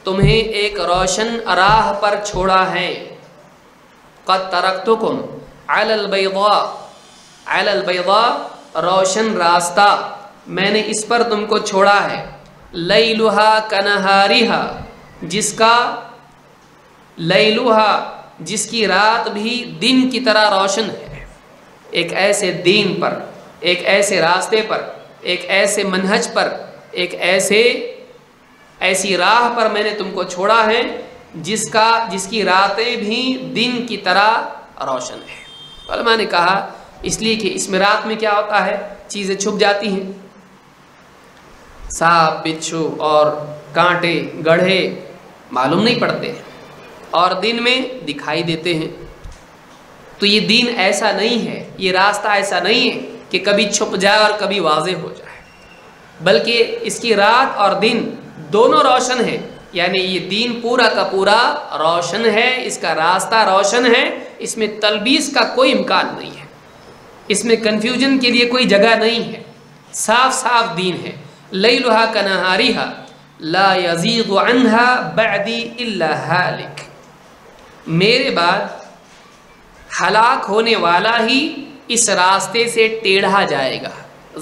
تمہیں ایک روشن راہ پر چھوڑا ہے۔ قد ترکتکم علی البیضاء، علی البیضاء روشن راستہ، میں نے اس پر تم کو چھوڑا ہے۔ لیلها کنہارها، جس کا لیلوہا، جس کی رات بھی دن کی طرح روشن ہے۔ ایک ایسے دین پر، ایک ایسے راستے پر، ایک ایسے منہج پر، ایک ایسی راہ پر میں نے تم کو چھوڑا ہے جس کی راتیں بھی دن کی طرح روشن ہے۔ علماء نے کہا اس لیے کہ اس میں رات میں کیا ہوتا ہے؟ چیزیں چھپ جاتی ہیں، سانپ، بچھو اور کانٹے، گڑھے معلوم نہیں پڑتے، اور دن میں دکھائی دیتے ہیں۔ تو یہ دین ایسا نہیں ہے، یہ راستہ ایسا نہیں ہے کہ کبھی چھپ جائے اور کبھی واضح ہو جائے، بلکہ اس کی رات اور دن دونوں روشن ہیں، یعنی یہ دین پورا کا پورا روشن ہے، اس کا راستہ روشن ہے، اس میں تلبیس کا کوئی امکان نہیں ہے، اس میں کنفیوژن کے لیے کوئی جگہ نہیں ہے، صاف صاف دین ہے۔ لیلھا کنہارھا لا یزیغ عنہا بعدی الا ہالک، میرے بعد ہلاک ہونے والا ہی اس راستے سے ٹیڑھا جائے گا۔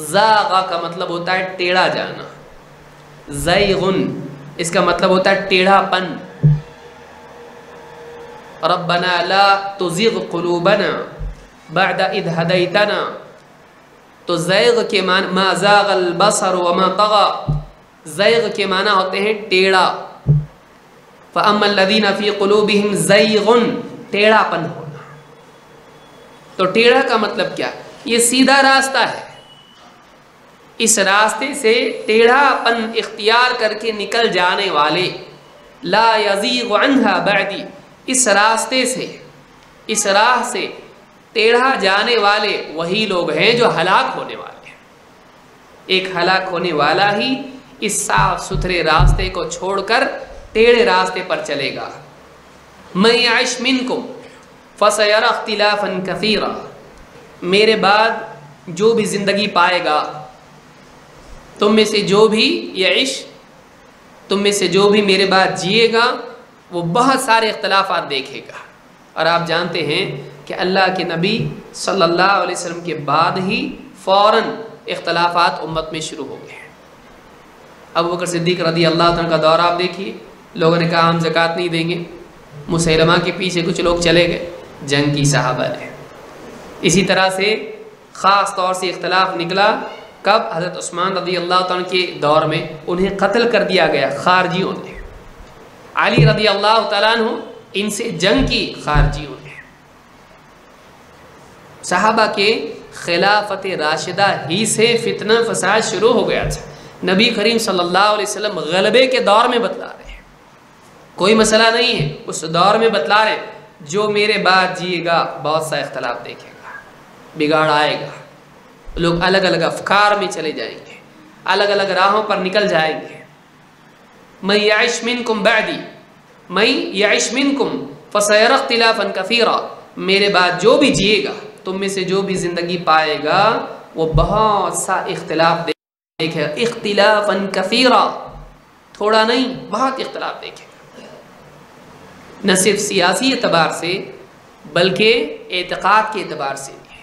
زاغ کا مطلب ہوتا ہے ٹیڑھا جانا، زیغن اس کا مطلب ہوتا ہے ٹیڑھا پن۔ ربنا لا تزغ قلوبنا بعد اذ ہدیتنا، تو زیغ کے معنی ما زاغ البصر وما طغى، زیغ کے معنی ہوتے ہیں ٹیڑھا۔ فاما الذین فی قلوبہم زیغ، ٹیڑھا پن ہونا۔ تو ٹیڑھا کا مطلب کیا؟ یہ سیدھا راستہ ہے، اس راستے سے ٹیڑھا پن اختیار کر کے نکل جانے والے، لا یزیغ عنہا بعدی، اس راستے سے، اس راہ سے ٹیڑھا جانے والے وہی لوگ ہیں جو ہلاک ہونے والے ہیں۔ ایک ہلاک ہونے والا ہی اس صاف ستھرے راستے کو چھوڑ کر ٹیڑھے راستے پر چلے گا۔ من یعش منکم فسیری اختلافا کثیرا، میرے بعد جو بھی زندگی پائے گا تم میں سے جو بھی یعش، تم میں سے جو بھی میرے بعد جیے گا وہ بہت سارے اختلافات دیکھے گا۔ اور آپ جانتے ہیں کہ اللہ کے نبی صلی اللہ علیہ وسلم کے بعد ہی فوراً اختلافات امت میں شروع ہو گئے ہیں۔ ابو بکر صدیق رضی اللہ عنہ کا دور آپ دیکھیے، لوگوں نے کہا ہم زکوٰۃ نہیں دیں گے، مسیلمہ کے پیچھے کچھ لوگ چلے گئے، جنگ کی صحابہ نے۔ اسی طرح سے خاص طور سے اختلاف نکلا کب؟ حضرت عثمان رضی اللہ عنہ کے دور میں، انہیں قتل کر دیا گیا خارجیوں نے۔ علی رضی اللہ تعالیٰ عنہ ان سے جنگ کی خارجیوں نے۔ صحابہ کے خلافت راشدہ ہی سے فتنہ فساد شروع ہو گیا تھا۔ نبی کریم صلی اللہ علیہ وسلم غلبے کے دور میں بتلا رہے ہیں، کوئی مسئلہ نہیں ہے، اس دور میں بتلا رہے ہیں جو میرے بعد جیے گا بہت سا اختلاف دیکھے گا، بگاڑ آئے گا، لوگ الگ الگ افکار میں چلے جائیں گے، الگ الگ راہوں پر نکل جائیں گے۔ من یعش منکم بعدی، من یعش منکم فسیری اختلافا کثیرا، میرے بعد جو بھی جیے گا، تم میں سے جو بھی زندگی پائے گا وہ بہت سا اختلاف دیکھے گا، اختلافا کثیرا، تھوڑا نہیں بہت اختلاف دیکھے گا، نہ صرف سیاسی اعتبار سے بلکہ اعتقاد کے اعتبار سے بھی۔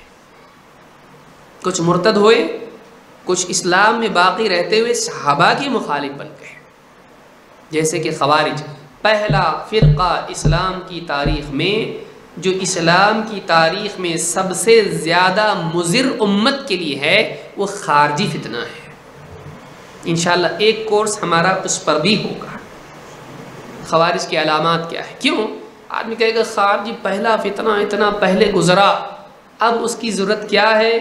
کچھ مرتد ہوئے، کچھ اسلام میں باقی رہتے ہوئے صحابہ کی مخالف بن گئے، جیسے کہ خوارج، پہلا فرقہ اسلام کی تاریخ میں، جو اسلام کی تاریخ میں سب سے زیادہ مضر امت کے لیے ہے، وہ خارجی فتنہ ہے۔ انشاءاللہ ایک کورس ہمارا اس پر بھی ہوگا، خوارج کی علامات کیا ہے۔ کیوں؟ آدمی کہے گا خارجی پہلا فتنہ اتنا پہلے گزرا، اب اس کی ضرورت کیا ہے؟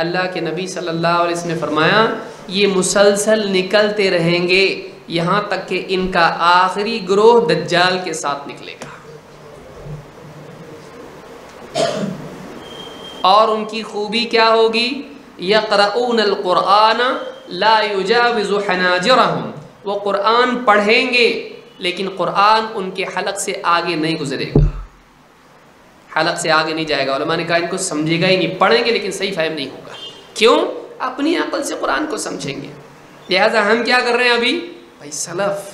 اللہ کے نبی صلی اللہ علیہ وسلم نے فرمایا یہ مسلسل نکلتے رہیں گے یہاں تک کہ ان کا آخری گروہ دجال کے ساتھ نکلے گا، اور ان کی خوبی کیا ہوگی؟ یقرؤون القرآن لا یجاوز حناجرہم، وہ قرآن پڑھیں گے لیکن قرآن ان کے حلق سے آگے نہیں گزرے گا، حلق سے آگے نہیں جائے گا۔ علماء نے کہا ان کو سمجھے گا ہی نہیں، پڑھیں گے لیکن صحیح فہم نہیں ہوگا۔ کیوں؟ اپنی عقل سے قرآن کو سمجھیں گے۔ لہذا ہم کیا کر رہے ہیں ابھی؟ بھائی سلف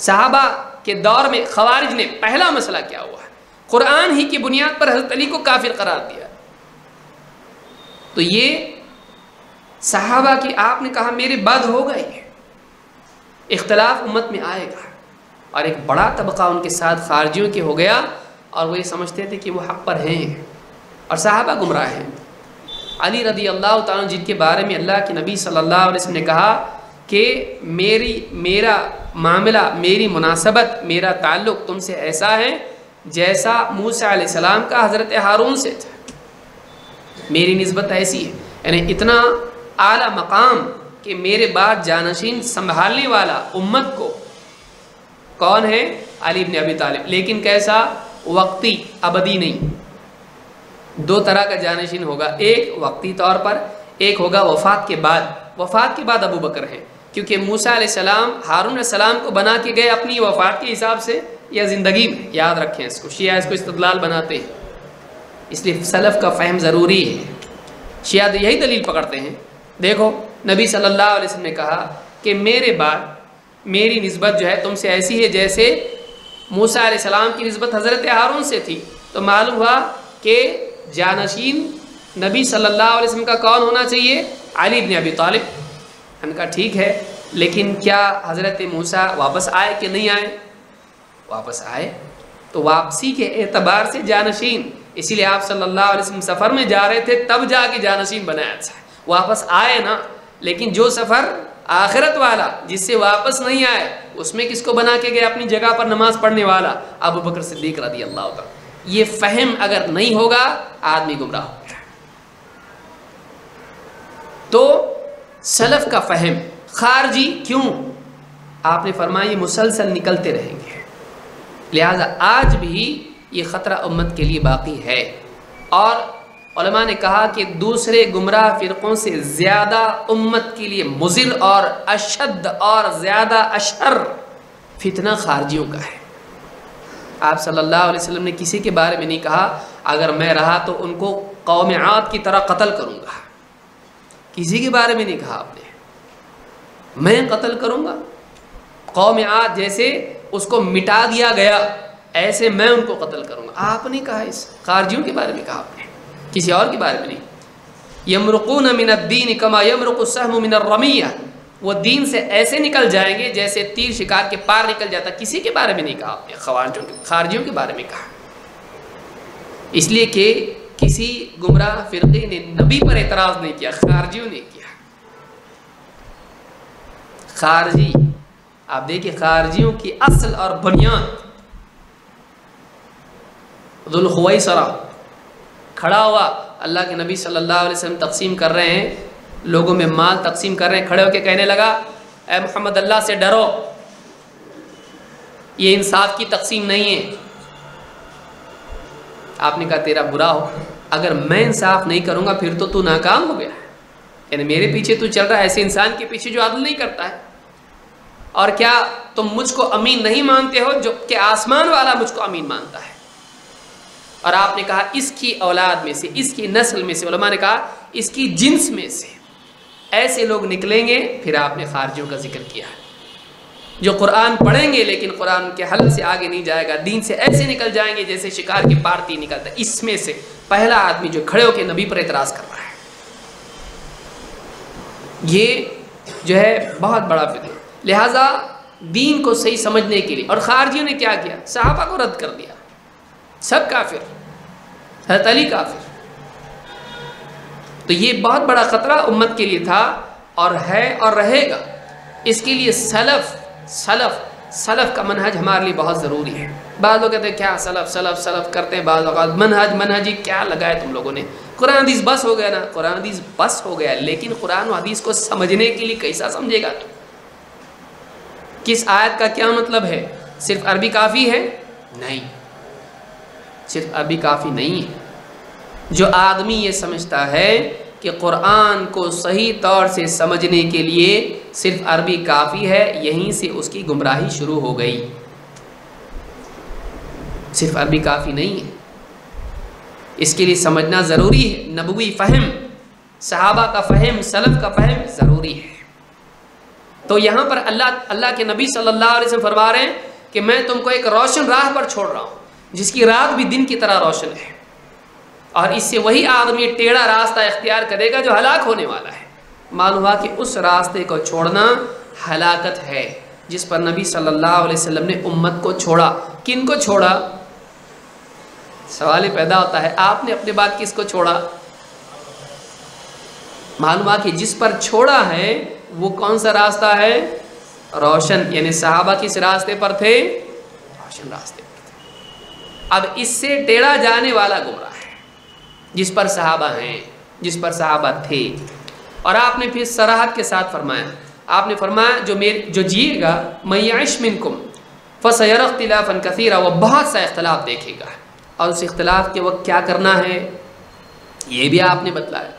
صحابہ کے دور میں خوارج نے پہلا مسئلہ کیا ہوا ہے؟ قرآن ہی کی بنیاد پر حضرت علی کو کافر قرار دیا۔ تو یہ صحابہ کی آپ نے کہا میرے بعد ہو گئے، اختلاف امت میں آئے گا، اور ایک بڑا طبقہ ان کے ساتھ خارجیوں کے ہو گیا، اور وہ یہ سمجھتے تھے کہ وہ حق پر ہیں اور صحابہ گمراہ ہیں۔ علی رضی اللہ تعالیٰ جن کے بارے میں اللہ کے نبی صلی اللہ علیہ وسلم نے کہا کہ میرا معاملہ، میری مناسبت، میرا تعلق تم سے ایسا ہے جیسا موسیٰ علیہ السلام کا حضرت ہارون سے تھا، میری نسبت ایسی ہے، یعنی اتنا اعلیٰ مقام کہ میرے بعد جانشین سنبھالنے والا امت کو کون ہے؟ علی بن ابی طالب۔ لیکن کیسا؟ وقتی، ابدی نہیں۔ دو طرح کا جانشین ہوگا، ایک وقتی طور پر، ایک ہوگا وفات کے بعد۔ وفات کے بعد ابو بکر ہیں، کیونکہ موسیٰ علیہ السلام ہارون علیہ السلام کو بنا کے گئے اپنی وفات کے حساب سے یا زندگی میں، یاد رکھیں اس کو، شیعہ اس کو استدلال بناتے ہیں، اس لیے سلف کا فہم ضروری ہے۔ شیعہ یہی دلیل پکڑتے ہیں، دیکھو نبی صلی اللہ علیہ وسلم نے کہا کہ میرے بعد میری نسبت جو ہے تم سے ایسی ہے جیسے موسیٰ علیہ السلام کی نسبت حضرت ہارون سے تھی، تو معلوم ہوا کہ جانشین نبی صلی اللہ علیہ وسلم کا کون ہونا چاہیے؟ علی بن ابی طالب۔ ہم نے کہا ٹھیک ہے، لیکن کیا حضرت موسیٰ واپس آئے کہ نہیں آئے؟ واپس آئے، تو واپسی کے اعتبار سے جانشین، اسی لیے آپ صلی اللہ علیہ وسلم سفر میں جا رہے تھے تب جا کے جانشین بنایا تھا، واپس آئے نا۔ لیکن جو سفر آخرت والا جس سے واپس نہیں آئے، اس میں کس کو بنا کے گئے؟ اپنی جگہ پر نماز پڑھنے والا ابو بکر صدیق رضی اللہ عنہ۔ یہ فہم اگر نہیں ہوگا آدمی گمراہ ہو گیا۔ تو سلف کا فہم، خارجی کیوں؟ آپ نے فرمایا یہ مسلسل نکلتے رہیں گے، لہذا آج بھی یہ خطرہ امت کے لیے باقی ہے۔ اور علماء نے کہا کہ دوسرے گمراہ فرقوں سے زیادہ امت کے لیے مضر اور اشد اور زیادہ اشر فتنہ خارجیوں کا ہے۔ آپ صلی اللہ علیہ وسلم نے کسی کے بارے میں نہیں کہا اگر میں رہا تو ان کو قوم عاد کی طرح قتل کروں گا، کسی کے بارے میں نہیں کہا آپ نے میں قتل کروں گا، قوم عاد جیسے اس کو مٹا دیا گیا ایسے میں ان کو قتل کروں گا، آپ نے کہا اس خارجیوں کے بارے میں کہا آپ نے، کسی اور کے بارے میں نہیں۔ یمرقون من الدین کما یمرق السهم من الرمیہ، وہ دین سے ایسے نکل جائیں گے جیسے تیر شکار کے پار نکل جاتا، کسی کے بارے میں نہیں کہا آپ نے، خارجیوں کے بارے میں کہا، اس لیے کہ کسی گمراہ فرقے نے نبی پر اعتراض نہیں کیا، خارجیوں نے کیا۔ خارجی آپ دیکھیں خارجیوں کی اصل اور بنیاد ذوالخویسرہ کھڑا ہوا، اللہ کے نبی صلی اللہ علیہ وسلم تقسیم کر رہے ہیں، لوگوں میں مال تقسیم کر رہے ہیں، کھڑے ہو کے کہنے لگا اے محمد اللہ سے ڈرو، یہ انصاف کی تقسیم نہیں ہے۔ آپ نے کہا تیرا برا ہو، اگر میں انصاف نہیں کروں گا پھر تو ناکام ہو گیا، یعنی میرے پیچھے تو چل رہا ہے ایسے انسان کے پیچھے جو عدل نہیں کرتا ہے، اور کیا تم مجھ کو امین نہیں مانتے ہو جو کہ آسمان والا مجھ کو امین مانتا ہے؟ اور آپ نے کہا اس کی اولاد میں سے، اس کی نسل میں سے، علماء نے کہا اس کی جنس میں سے ایسے لوگ نکلیں گے۔ پھر آپ نے خارجیوں کا ذکر کیا جو قرآن پڑھیں گے لیکن قرآن کے حل سے آگے نہیں جائے گا، دین سے ایسے نکل جائیں گے جیسے شکار کے پار تیر نکلتا ہے۔ اس میں سے پہلا آدمی جو کھڑے ہو کے نبی پر اعتراض کر رہا ہے، یہ جو ہے بہت بڑا فتنہ۔ لہٰذا دین کو صحیح سمجھنے کے لیے، اور خارجیوں نے کیا کیا؟ صحابہ کو رد کر دیا، سب کافر، حضرت علی کافر۔ تو یہ بہت بڑا خطرہ امت کے لیے تھا اور ہے اور رہے گا۔ اس کے لیے سلف کا منہج ہمارے لیے بہت ضروری ہے۔ بعض لوگ کہتے ہیں کیا سلف کرتے ہیں، بعض اوقات منہجی کیا لگائے تم لوگوں نے، قرآن حدیث بس ہو گیا نا، قرآن حدیث بس ہو گیا، لیکن قرآن و حدیث کو سمجھنے کے لیے کیسا سمجھے گا تو؟ کس آیت کا کیا مطلب ہے؟ صرف عربی کافی ہے؟ نہیں، صرف عربی کافی نہیں ہے۔ جو آدمی یہ سمجھتا ہے کہ قرآن کو صحیح طور سے سمجھنے کے لیے صرف عربی کافی ہے، یہیں سے اس کی گمراہی شروع ہو گئی۔ صرف عربی کافی نہیں ہے، اس کے لیے سمجھنا ضروری ہے، نبوی فہم، صحابہ کا فہم، سلف کا فہم ضروری ہے۔ تو یہاں پر اللہ کے نبی صلی اللہ علیہ وسلم فرما رہے ہیں کہ میں تم کو ایک روشن راہ پر چھوڑ رہا ہوں جس کی رات بھی دن کی طرح روشن ہے، اور اس سے وہی آدمی ٹیڑھا راستہ اختیار کرے گا جو ہلاک ہونے والا ہے۔ معلوم ہوا کہ اس راستے کو چھوڑنا ہلاکت ہے جس پر نبی صلی اللہ علیہ وسلم نے امت کو چھوڑا۔ کن کو چھوڑا؟ سوال پیدا ہوتا ہے آپ نے اپنے بعد کس کو چھوڑا؟ معلوم ہوا کہ جس پر چھوڑا ہے وہ کون سا راستہ ہے؟ روشن، یعنی صحابہ کس راستے پر تھے؟ روشن راستے پر تھے۔ اب اس سے ٹیڑھا جانے والا گمراہ ہے جس پر صحابہ ہیں، جس پر صحابہ تھے۔ اور آپ نے پھر صراحت کے ساتھ فرمایا، آپ نے فرمایا جو جیے گا من یعش منکم فسیری اختلافا کثیرا، وہ بہت سا اختلاف دیکھے گا، اور اس اختلاف کے وقت کیا کرنا ہے یہ بھی آپ نے بتلایا۔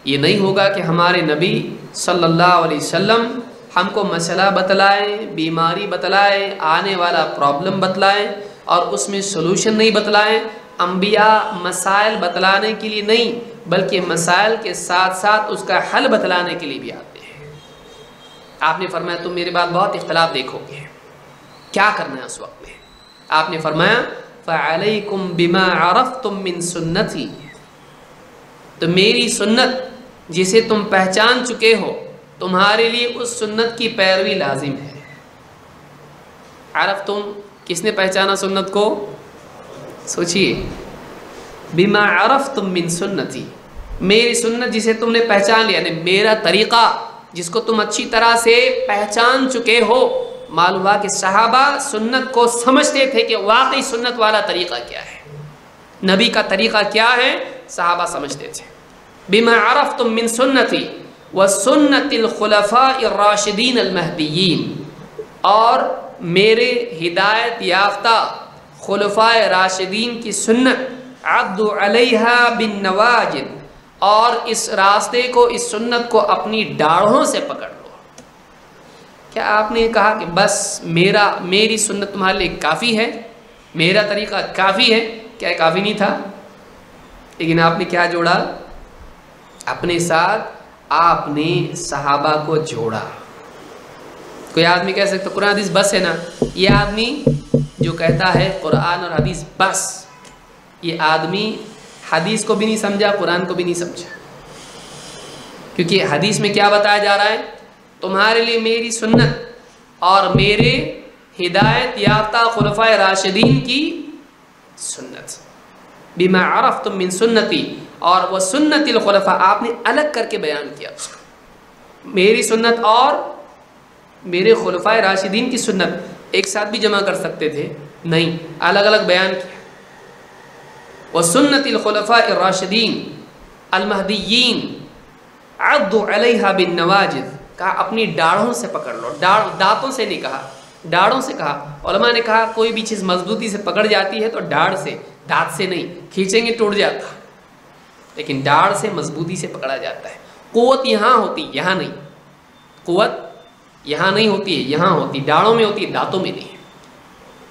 یہ نہیں ہوگا کہ ہمارے نبی صلی اللہ علیہ وسلم ہم کو مسئلہ بتلائیں، بیماری بتلائیں، آنے والا پرابلم بتلائیں اور اس میں سلوشن نہیں بتلائیں۔ انبیاء مسائل بتلانے کے لیے نہیں بلکہ مسائل کے ساتھ ساتھ اس کا حل بتلانے کے لیے بھی آتے ہیں۔ آپ نے فرمایا تم میرے بعد بہت اختلاف دیکھو گے، کیا کرنا ہے اس وقت میں؟ آپ نے فرمایا فَعَلَيْكُمْ بِمَا عَرَفْتُم مِّن سُنَّتِي، تو میری سنت جسے تم پہچان چکے ہو تمہارے لیے اس سنت کی پیروی لازم ہے۔ عرف تم کس نے پہچانا سنت کو؟ سوچئے، بما عرفتم من سنتی، میری سنت جسے تم نے پہچان لیا، یعنی میرا طریقہ جس کو تم اچھی طرح سے پہچان چکے ہو۔ معلوم ہوا کہ صحابہ سنت کو سمجھتے تھے کہ واقعی سنت والا طریقہ کیا ہے، نبی کا طریقہ کیا ہے، صحابہ سمجھتے تھے۔ بما عرفتم من سنتی وسنت الخلفاء الراشدین المہدیین، اور میرے ہدایت یافتہ خلفاء راشدین کی سنت، عضوا علیہا بالنواجذ، اور اس راستے کو، اس سنت کو اپنی ڈاڑھوں سے پکڑ لو۔ کیا آپ نے کہا کہ بس میری سنت تمہارے لیے کافی ہے، میرا طریقہ کافی ہے؟ کیا کافی نہیں تھا؟ لیکن آپ نے کیا جوڑا؟ اپنے ساتھ آپ نے صحابہ کو جوڑا۔ کوئی آدمی کہہ سکتا قرآن حدیث بس ہے نا، یہ آدمی جو کہتا ہے قرآن اور حدیث بس، یہ آدمی حدیث کو بھی نہیں سمجھا، قرآن کو بھی نہیں سمجھا۔ کیونکہ حدیث میں کیا بتایا جا رہا ہے؟ تمہارے لیے میری سنت اور میرے ہدایت یافتہ خلفائے راشدین کی سنت، بما عرفتم من سنتی، اور وہ سنت الخلفاء آپ نے الگ کر کے بیان کیا اس کو۔ میری سنت اور میرے خلفائے راشدین کی سنت ایک ساتھ بھی جمع کر سکتے تھے، نہیں، الگ الگ بیان کیا۔ وہ سنت الخلفاء الراشدین المہدیین عضوا علیہا بالنواجذ، کہا اپنی ڈاڑھوں سے پکڑ لو، دانتوں سے نہیں کہا، ڈاڑھوں سے کہا۔ علماء نے کہا کوئی بھی چیز مضبوطی سے پکڑ جاتی ہے تو ڈاڑھ سے، دانت سے نہیں، کھینچیں گے ٹوٹ جاتا، لیکن ڈاڑھ سے مضبوطی سے پکڑا جاتا ہے۔ قوت یہاں ہوتی، یہاں نہیں، قوت یہاں نہیں ہوتی ہے، یہاں ہوتی، ڈاڑھوں میں ہوتی ہے، دانتوں میں نہیں ہے۔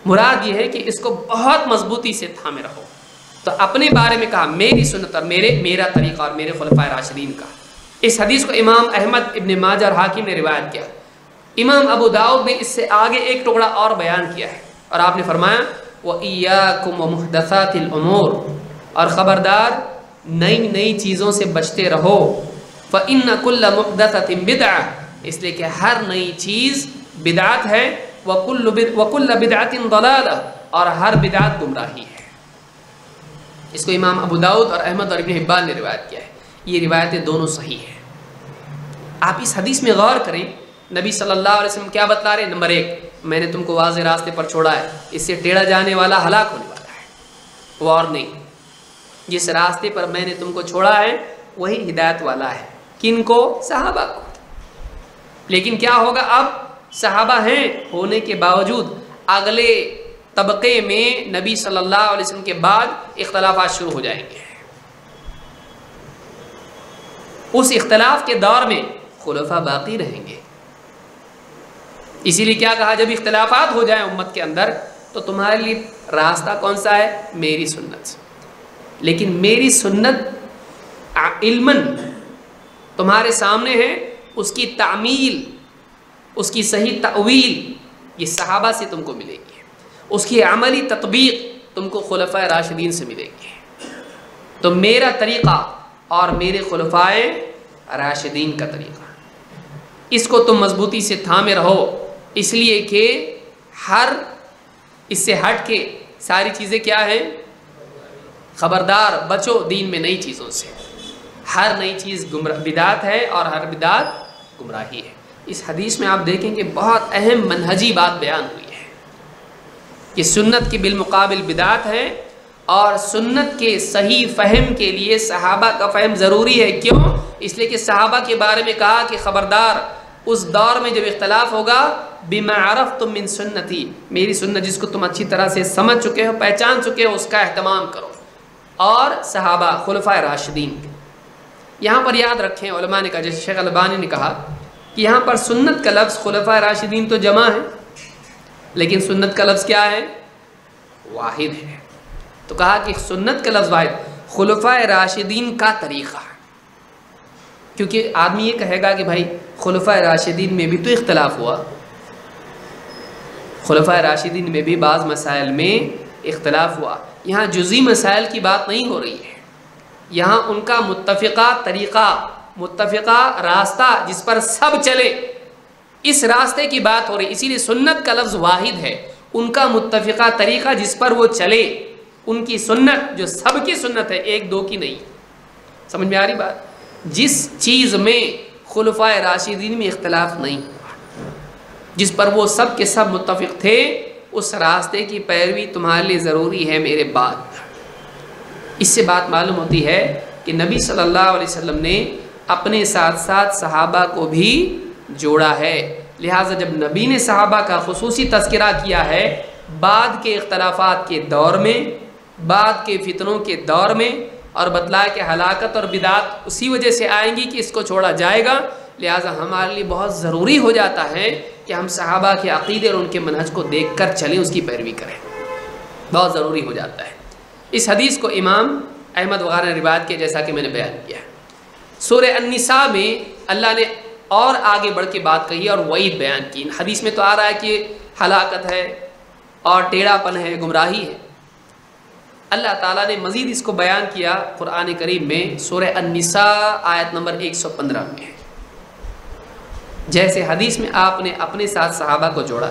مراد یہ ہے کہ اس کو بہت مضبوطی سے تھامے رہو۔ تو اپنے بارے میں کہا میری سنت اور میرا طریقہ اور میرے خلفائے راشدین کا۔ اس حدیث کو امام احمد ابن ماجہ اور حاکم نے روایت کیا۔ امام ابو داؤد نے اس سے آگے ایک ٹکڑا اور بیان کیا ہے، اور آپ نے فرمایا وَإِيَّاكُمْ وَمُحْدَثَاتِ الْأُمُورِ، اور خبردار نئی چیزوں سے بچتے رہو۔ فَإِنَّ كُلَّ مُحْدَثَةٍ بِدْعَةٍ، اس لیے کہ ہر نئی چیز بدعت ہے، وَكُلَّ بِدْعَةٍ ضَلَالَةٍ، اور ہر بدعت گمراہی ہے۔ اس کو امام ابو داؤد اور احمد اور ابن حبان نے روایت کیا ہے۔ یہ روایتیں دونوں صحیح ہیں۔ آپ اس حدیث میں غور کریں، نبی صلی اللہ علیہ وسلم کیا بتلا رہے ہیں؟ نمبر 1، میں نے تم کو واضح راستے پر چھوڑا ہے، اس سے ٹیڑھا جانے والا ہلاک ہونے والا ہے، وہ اور نہیں۔ جس راستے پر میں نے تم کو چھوڑا ہے وہی ہدایت والا ہے۔ کن کو؟ صحابہ کو۔ لیکن کیا ہوگا؟ اب صحابہ ہیں ہونے کے باوجود اگلے طبقے میں نبی صلی اللہ علیہ وسلم کے بعد اختلافات شروع ہو جائیں گے۔ اس اختلاف کے دور میں خلفاء باقی رہیں گے۔ اسی لیے کیا کہا؟ جب اختلافات ہو جائیں امت کے اندر تو تمہارے لیے راستہ کون سا ہے؟ میری سنت۔ لیکن میری سنت علماً تمہارے سامنے ہے، اس کی تعمیل، اس کی صحیح تأویل یہ صحابہ سے تم کو ملے گی، اس کی عملی تطبیق تم کو خلفائے راشدین سے ملے گی۔ تو میرا طریقہ اور میرے خلفائے راشدین کا طریقہ، اس کو تم مضبوطی سے تھامے رہو، اس لیے کہ اس سے ہٹ کے ساری چیزیں کیا ہیں؟ خبردار بچو دین میں نئی چیزوں سے۔ ہر نئی چیز بدعت ہے اور ہر بدعت گمراہی ہے۔ اس حدیث میں آپ دیکھیں کہ بہت اہم منہجی بات بیان ہوئی ہے کہ سنت کی بالمقابل بدعت ہے، اور سنت کے صحیح فہم کے لیے صحابہ کا فہم ضروری ہے۔ کیوں؟ اس لیے کہ صحابہ کے بارے میں کہا کہ خبردار اس دور میں جب اختلاف ہوگا بما عرفتم من سنتی، میری سنت جس کو تم اچھی طرح سے سمجھ چکے ہو، پہچان چکے ہو، اس کا اہتمام کرو۔ اور صحابہ خلفائے راشدین، یہاں پر یاد رکھیں علماء نے کہا، جیسے شیخ البانی نے کہا کہ یہاں پر سنت کا لفظ خلفائے راشدین تو جمع ہے، لیکن سنت کا لفظ کیا ہے؟ واحد ہے۔ تو کہا کہ سنت کا لفظ واحد، خلفائے راشدین کا طریقہ، کیونکہ آدمی یہ کہے گا کہ بھائی خلفائے راشدین میں بھی تو اختلاف ہوا، خلفائے راشدین میں بھی بعض مسائل میں اختلاف ہوا۔ یہاں جزئی مسائل کی بات نہیں ہو رہی ہے، یہاں ان کا متفقہ طریقہ، متفقہ راستہ جس پر سب چلے، اس راستے کی بات ہو رہی ہے۔ اسی لیے سنت کا لفظ واحد ہے، ان کا متفقہ طریقہ جس پر وہ چلے، ان کی سنت جو سب کی سنت ہے، ایک دو کی نہیں۔ سمجھ میں آ رہی بات؟ جس چیز میں خلفائے راشدین میں اختلاف نہیں ہوا، جس پر وہ سب کے سب متفق تھے، اس راستے کی پیروی تمہارے لیے ضروری ہے میرے بعد۔ اس سے بات معلوم ہوتی ہے کہ نبی صلی اللہ علیہ وسلم نے اپنے ساتھ ساتھ صحابہ کو بھی جوڑا ہے۔ لہٰذا جب نبی نے صحابہ کا خصوصی تذکرہ کیا ہے بعد کے اختلافات کے دور میں، بعد کے فتنوں کے دور میں، اور بتلایا کہ ہلاکت اور بدعت اسی وجہ سے آئیں گی کہ اس کو چھوڑا جائے گا، لہٰذا ہمارے لیے بہت ضروری ہو جاتا ہے کہ ہم صحابہ کے عقیدے اور ان کے منہج کو دیکھ کر چلیں، اس کی پیروی کریں، بہت ضروری ہو جاتا ہے۔ اس حدیث کو امام احمد وغیرہ نے روایت کیا، جیسا کہ میں نے بیان کیا۔ سورہ النساء میں اللہ نے اور آگے بڑھ کے بات کہی اور وعید بیان کی. حدیث میں تو آ رہا ہے کہ ہلاکت ہے اور ٹیڑھا پن ہے، گمراہی ہے. اللہ تعالیٰ نے مزید اس کو بیان کیا قرآن کریم میں سورہ النساء آیت نمبر 115 میں. جیسے حدیث میں آپ نے اپنے ساتھ صحابہ کو جوڑا،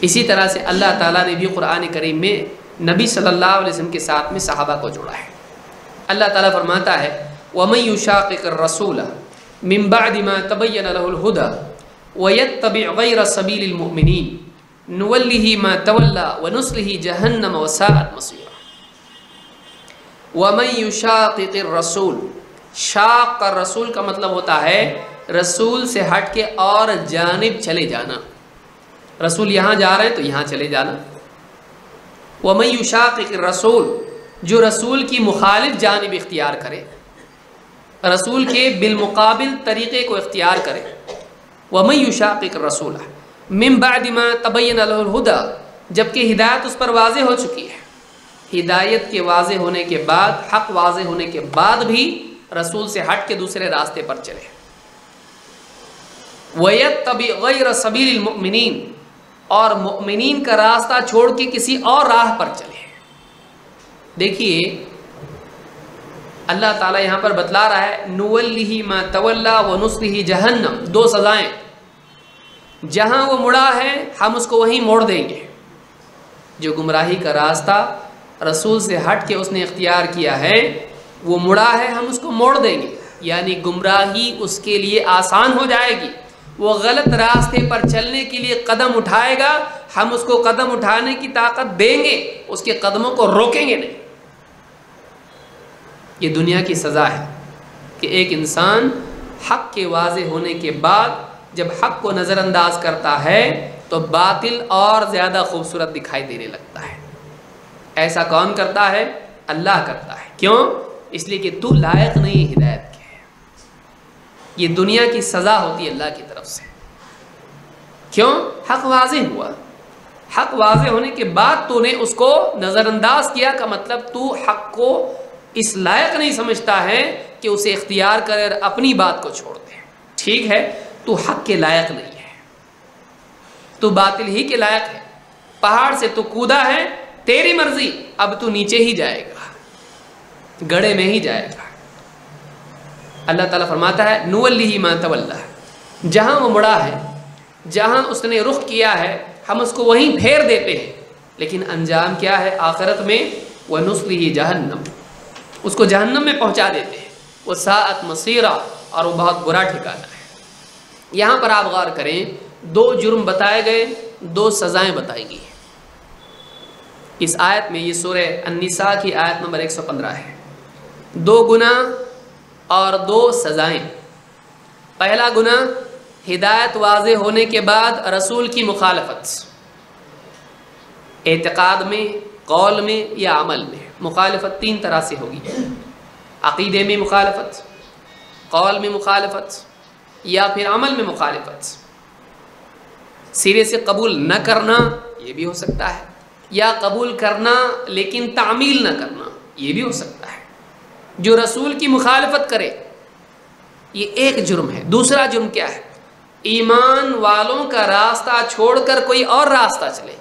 اسی طرح سے اللہ تعالیٰ نے بھی قرآن کریم میں نبی صلی اللہ علیہ وسلم کے ساتھ میں صحابہ کو جوڑا ہے. اللہ تعالیٰ فرماتا ہے وَمَن يُشَاقِقِ الرَّسُولَ مِن بَعْدِ مَا تَبَيَّنَ لَهُ الْهُدَى وَيَتَّبِعْ غَيْرَ سَبِيلِ الْمُؤْمِنِينَ نُوَلِّهِ مَا تَوَلَّى وَنُصْلِهِ جَهَنَّمَ وَسَاءَتْ مَصِيرًا. وَمَن يُشَاقِقِ الرَّسُولَ، شاق کا رسول کا مطلب ہوتا ہے رسول سے ہٹ کے اور جانب چلے جانا. رسول یہاں جا رہے ہیں تو یہاں چلے جانا. وَمَن يُشَاقِقِ الرَّسُولَ، جو رسول کی مخالف جانب اختیار کرے، رسول کے بالمقابل طریقے کو اختیار کرے. وَمَن يُشَاقِقِ الرَّسُولَ مِن بَعْدِ مَا تَبَيَّنَ لَهُ الْهُدَى، جبکہ ہدایت اس پر واضح ہو چکی ہے. ہدایت کے واضح ہونے کے بعد، حق واضح ہونے کے بعد بھی رسول سے ہٹ کے دوسرے راستے پر چلے. وَيَتَّبِعْ غَيْرَ سَبِيلِ الْمُؤْمِنِينَ، اور مؤمنین کا راستہ چھوڑ کے کسی اور راہ پر چلے. دیکھیے اللہ تعالیٰ یہاں پر بتلا رہا ہے نُوَلِّهِ مَا تَوَلَّى وَنُصْلِهِ جَهَنَّمَ، دو سزائیں. جہاں وہ مڑا ہے ہم اس کو وہیں موڑ دیں گے. جو گمراہی کا راستہ رسول سے ہٹ کے اس نے اختیار کیا ہے، وہ مڑا ہے، ہم اس کو موڑ دیں گے. یعنی گمراہی اس کے لیے آسان ہو جائے گی. وہ غلط راستے پر چلنے کے لیے قدم اٹھائے گا، ہم اس کو قدم اٹھانے کی طاقت دیں گے، اس کے قدموں کو روکیں گے نہیں. یہ دنیا کی سزا ہے کہ ایک انسان حق کے واضح ہونے کے بعد جب حق کو نظر انداز کرتا ہے تو باطل اور زیادہ خوبصورت دکھائی دینے لگتا ہے. ایسا کون کرتا ہے؟ اللہ کرتا ہے. کیوں؟ اس لیے کہ تو لائق نہیں ہدایت کے. یہ دنیا کی سزا ہوتی ہے اللہ کی طرف سے. کیوں؟ حق واضح ہوا. حق واضح ہونے کے بعد تو نے اس کو نظر انداز کیا کا مطلب تو حق کو اس لائق نہیں سمجھتا ہے کہ اسے اختیار کرے اور اپنی بات کو چھوڑ دے. ٹھیک ہے، تو حق کے لائق نہیں ہے، تو باطل ہی کے لائق ہے. پہاڑ سے تو کودا ہے، تیری مرضی، اب تو نیچے ہی جائے گا، گڑھے میں ہی جائے گا. اللہ تعالیٰ فرماتا ہے نُوَلِّهِ مَا تَوَلَّى، جہاں وہ مڑا ہے، جہاں اس نے رخ کیا ہے، ہم اس کو وہیں پھیر دیتے ہیں. لیکن انجام کیا ہے آخرت میں؟ وَنُصْلِهِ جَهَنَّمَ، اس کو جہنم میں پہنچا دیتے ہیں. وَسَاءَتْ مَصِيرًا، اور وہ بہت برا ٹھکانہ ہے. یہاں پر آپ غور کریں، دو جرم بتائے گئے، دو سزائیں بتائی گئی. اس آیت میں، یہ سورہ النساء کی آیت نمبر 115 ہے. دو گناہ اور دو سزائیں. پہلا گناہ ہدایت واضح ہونے کے بعد رسول کی مخالفت، اعتقاد میں، قول میں یا عمل میں. مخالفت تین طرح سے ہوگی: عقیدے میں مخالفت، قول میں مخالفت، یا پھر عمل میں مخالفت. سرے سے قبول نہ کرنا، یہ بھی ہو سکتا ہے، یا قبول کرنا لیکن تعمیل نہ کرنا، یہ بھی ہو سکتا ہے. جو رسول کی مخالفت کرے یہ ایک جرم ہے. دوسرا جرم کیا ہے؟ ایمان والوں کا راستہ چھوڑ کر کوئی اور راستہ چلے.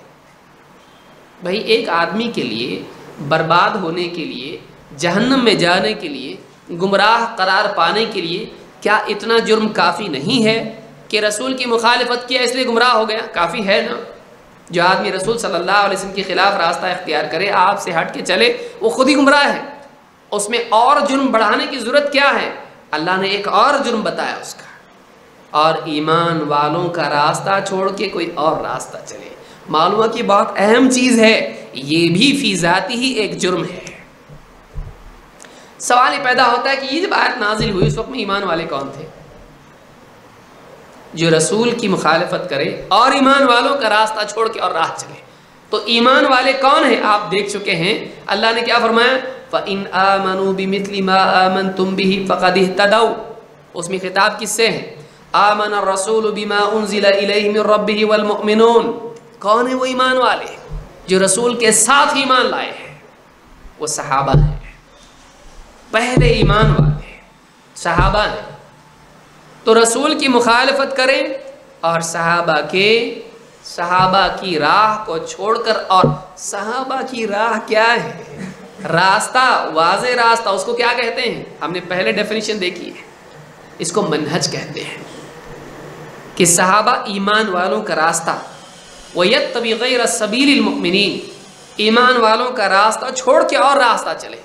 بھائی ایک آدمی کے لیے برباد ہونے کے لیے، جہنم میں جانے کے لیے، گمراہ قرار پانے کے لیے کیا اتنا جرم کافی نہیں ہے کہ رسول کی مخالفت کیا اس لیے گمراہ ہو گیا؟ کافی ہے نا. جو آدمی رسول صلی اللہ علیہ وسلم کے خلاف راستہ اختیار کرے، آپ سے ہٹ کے چلے، وہ خود ہی گمراہ ہے. اس میں اور جرم بڑھانے کی ضرورت کیا ہے؟ اللہ نے ایک اور جرم بتایا اس کا. اور ایمان والوں کا راستہ چھوڑ کے کوئی اور راستہ چلے. معلوم ہے کہ بہت اہم چیز ہے، یہ بھی فی ذاتی ہی ایک جرم ہے. سوال یہ پیدا ہوتا ہے کہ یہ جب آیت نازل ہوئی اس وقت میں ایمان والے کون تھے؟ جو رسول کی مخالفت کرے اور ایمان والوں کا راستہ چھوڑ کے اور راہ چلے. تو ایمان والے کون ہیں؟ آپ دیکھ چکے ہیں. اللہ نے کیا فرمایا؟ فَإِنْ آمَنُوا بِمِثْلِ مَا آمَنْتُمْ بِهِ فَقَدِ اهْتَدَوْا. اس میں خطاب کس سے ہے؟ آمن الرسول بما انزل الیہ من ربہ والمؤمنون. کون ہے وہ ایمان والے جو رسول کے ساتھ ایمان لائے ہیں؟ وہ صحابہ ہیں، پہلے ایمان والے. صحابہ ہیں، تو رسول کی مخالفت کریں اور صحابہ کی راہ کو چھوڑ کر، اور صحابہ کی راہ کیا ہے؟ راستہ، واضح راستہ، اس کو کیا کہتے ہیں؟ ہم نے پہلے ڈیفینیشن دیکھی ہے، اس کو منہج کہتے ہیں کہ صحابہ ایمان والوں کا راستہ، وَيَتَّبِعْ غَيْرَ سَبِيلِ الْمُؤْمِنِينَ، ایمان والوں کا راستہ چھوڑ کے اور راستہ چلے۔